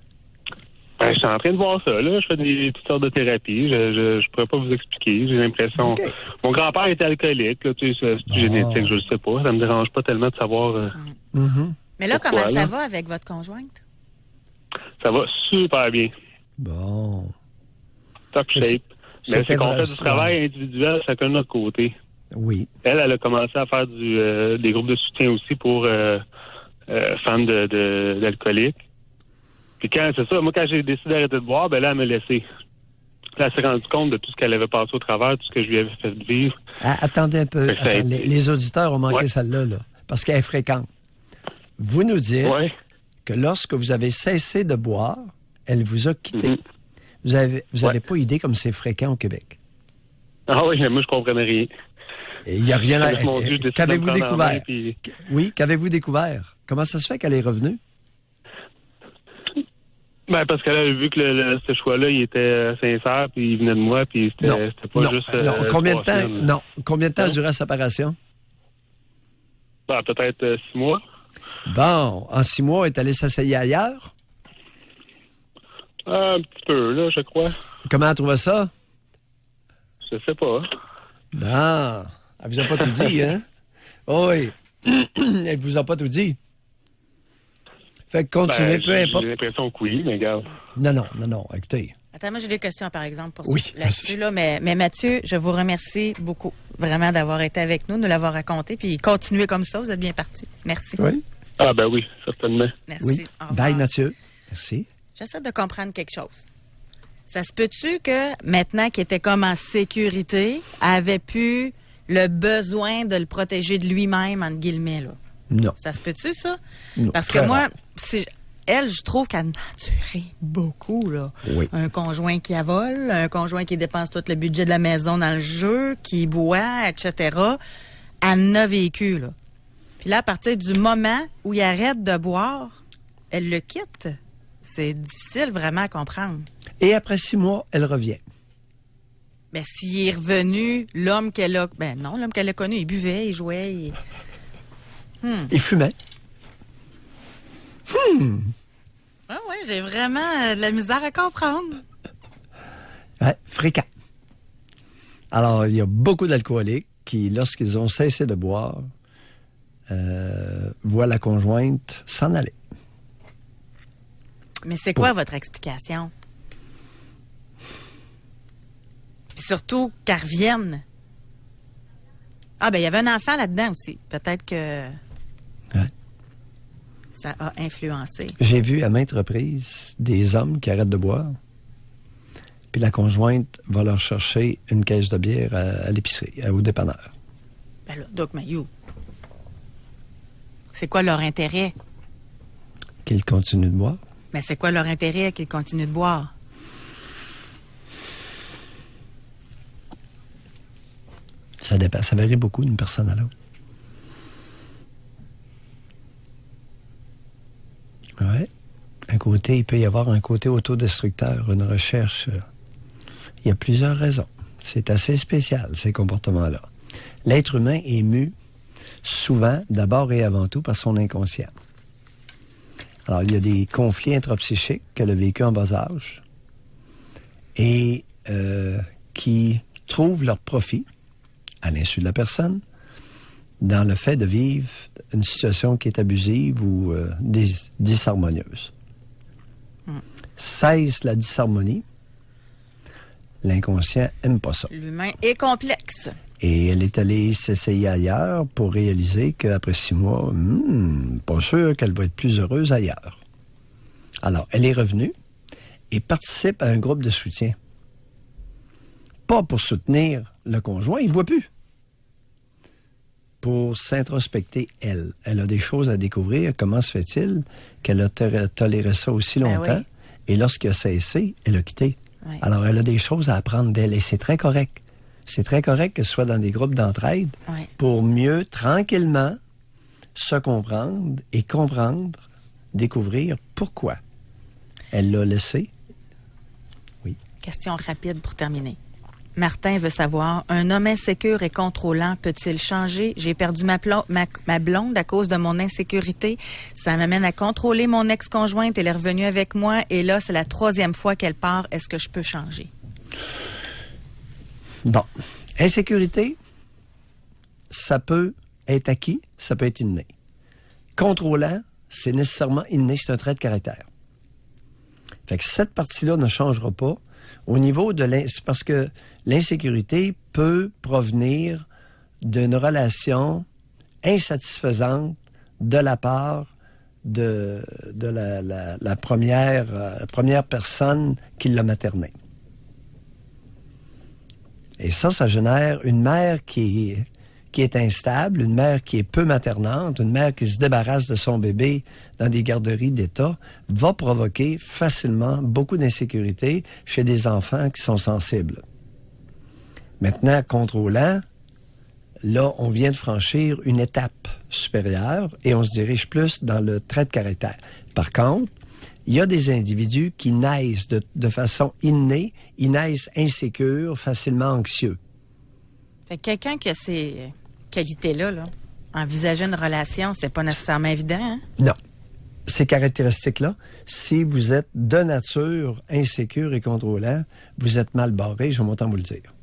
Je suis en train de voir ça, là. Je fais toutes sortes de thérapies. Je pourrais pas vous expliquer. J'ai l'impression... Okay. Mon grand-père était alcoolique, là. Tu sais, c'est génétique, je ne sais pas. Ça me dérange pas tellement de savoir... Mais là, comment ça va avec votre conjointe? Ça va super bien. Bon. Top shape. Mais c'est qu'on fait du travail individuel chacun de notre côté. Oui. Elle a commencé à faire des groupes de soutien aussi pour femmes d'alcooliques. Puis c'est ça, moi, quand j'ai décidé d'arrêter de boire, ben là, elle m'a laissé. elle s'est rendue compte de tout ce qu'elle avait passé au travers, tout ce que je lui avais fait vivre. Ah, attendez un peu. Fait que ça a Attends, été- les auditeurs ont manqué Ouais. celle-là, là, parce qu'elle est fréquente. Vous nous dites Ouais. que lorsque vous avez cessé de boire, elle vous a quitté. Mhm. Vous avez Ouais. pas idée comme c'est fréquent au Québec. Ah oui, moi, je comprenais rien. Et il n'y a rien à... Mon Dieu, je décide de Qu'avez-vous me prendre en main, découvert? puis- Oui, qu'avez-vous découvert? Comment ça se fait qu'elle est revenue? Ben, parce qu'elle a vu que ce choix-là, il était sincère, puis il venait de moi, puis c'était pas non, juste... non. Combien de 3 temps? semaines. Non. Combien de temps a Non. duré la séparation? Ben, peut-être 6 mois. Bon, en 6 mois, elle est allée s'asseyer ailleurs. Un petit peu, là, je crois. Comment elle trouvait ça? Je sais pas. Non. Elle vous a pas tout dit, hein? Oh oui. Elle vous a pas tout dit. Fait que continuez, Ben, peu importe. J'ai l'impression que oui, mais regarde. Non. Écoutez. Attends, moi, j'ai des questions, par exemple, pour Oui, là-dessus, là. Mais Mathieu, je vous remercie beaucoup, vraiment, d'avoir été avec nous, de l'avoir raconté, puis continuez comme ça. Vous êtes bien parti. Merci. Oui. Ah, ben oui, certainement. Merci. Oui. Au revoir. Bye, Mathieu. Merci. J'essaie de comprendre quelque chose. Ça se peut-tu que, maintenant qu'il était comme en sécurité, avait pu le besoin de le protéger de lui-même, entre guillemets, là? Non. Ça se peut-tu, ça? Non, Parce très que moi, rare. elle, je trouve qu'elle a duré beaucoup, là. Oui. Un conjoint qui avole, un conjoint qui dépense tout le budget de la maison dans le jeu, qui boit, etc. Elle en a vécu, là. Puis là, à partir du moment où il arrête de boire, elle le quitte. C'est difficile vraiment à comprendre. Et après 6 mois, elle revient. Ben, s'il est revenu, l'homme qu'elle a... Ben non, l'homme qu'elle a connu, il buvait, il jouait, Il fumait. Ah ouais, j'ai vraiment de la misère à comprendre. Ouais, fréquent. Alors, il y a beaucoup d'alcooliques qui, lorsqu'ils ont cessé de boire, voient la conjointe s'en aller. Mais c'est quoi votre explication? Puis surtout, qu'elle revienne. Ah, ben il y avait un enfant là-dedans aussi. Peut-être que Ouais. ça a influencé. J'ai vu à maintes reprises des hommes qui arrêtent de boire, puis la conjointe va leur chercher une caisse de bière à l'épicerie, au dépanneur. Ben là, Doc Mayou, c'est quoi leur intérêt? Qu'ils continuent de boire. Mais c'est quoi leur intérêt qu'ils continuent de boire? Ça dépend. Ça varie beaucoup d'une personne à l'autre. Oui. Il peut y avoir un côté autodestructeur, une recherche. Il y a plusieurs raisons. C'est assez spécial, ces comportements-là. L'être humain est mu souvent, d'abord et avant tout, par son inconscient. Alors, il y a des conflits intrapsychiques qu'elle a vécu en bas âge et qui trouvent leur profit, à l'insu de la personne, dans le fait de vivre une situation qui est abusive ou disharmonieuse. Cesse la disharmonie, l'inconscient n'aime pas ça. L'humain est complexe. Et elle est allée s'essayer ailleurs pour réaliser qu'après 6 mois, pas sûr qu'elle va être plus heureuse ailleurs. Alors, elle est revenue et participe à un groupe de soutien. Pas pour soutenir le conjoint, il ne boit plus. Pour s'introspecter, elle. Elle a des choses à découvrir. Comment se fait-il qu'elle a toléré ça aussi longtemps? oui. Et lorsqu'il a cessé, elle a quitté. Oui. Alors, elle a des choses à apprendre d'elle et c'est très correct. C'est très correct que ce soit dans des groupes d'entraide Oui. pour mieux, tranquillement, se comprendre et comprendre, découvrir pourquoi elle l'a laissé. Oui. Question rapide pour terminer. Martin veut savoir, un homme insécure et contrôlant peut-il changer? J'ai perdu ma blonde à cause de mon insécurité. Ça m'amène à contrôler mon ex-conjointe. Elle est revenue avec moi et là, c'est la 3e fois qu'elle part. Est-ce que je peux changer? Bon. Insécurité, ça peut être acquis, ça peut être inné. Contrôlant, c'est nécessairement inné, c'est un trait de caractère. Fait que cette partie-là ne changera pas. Au niveau de parce que l'insécurité peut provenir d'une relation insatisfaisante de la part de la première personne qui l'a materné. Et ça génère une mère qui est instable, une mère qui est peu maternante, une mère qui se débarrasse de son bébé dans des garderies d'État, va provoquer facilement beaucoup d'insécurité chez des enfants qui sont sensibles. Maintenant, contrôlant, là, on vient de franchir une étape supérieure et on se dirige plus dans le trait de caractère. Par contre, il y a des individus qui naissent de façon innée, ils naissent insécures, facilement anxieux. Fait que quelqu'un qui a ces qualités-là, envisager une relation, c'est pas nécessairement évident, hein? Non. Ces caractéristiques-là, si vous êtes de nature insécure et contrôlant, vous êtes mal barré, je vais m'entendre vous le dire.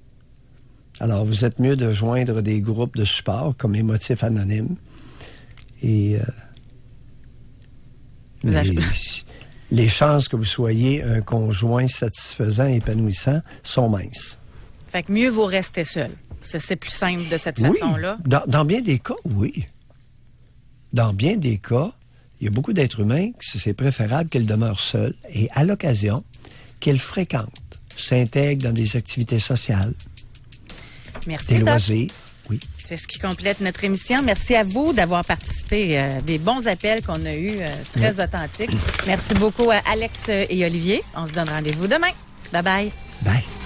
Alors, vous êtes mieux de joindre des groupes de support comme Émotifs Anonymes. Et les chances que vous soyez un conjoint satisfaisant et épanouissant sont minces. Fait que mieux vaut rester seul. C'est plus simple de cette façon-là. Dans bien des cas, oui. Dans bien des cas, il y a beaucoup d'êtres humains que c'est préférable qu'ils demeurent seuls et, à l'occasion, qu'ils fréquentent, s'intègrent dans des activités sociales. Merci, des loisirs. Oui. C'est ce qui complète notre émission. Merci à vous d'avoir participé. Des bons appels qu'on a eus, très authentiques. Merci beaucoup à Alex et Olivier. On se donne rendez-vous demain. Bye-bye. Bye.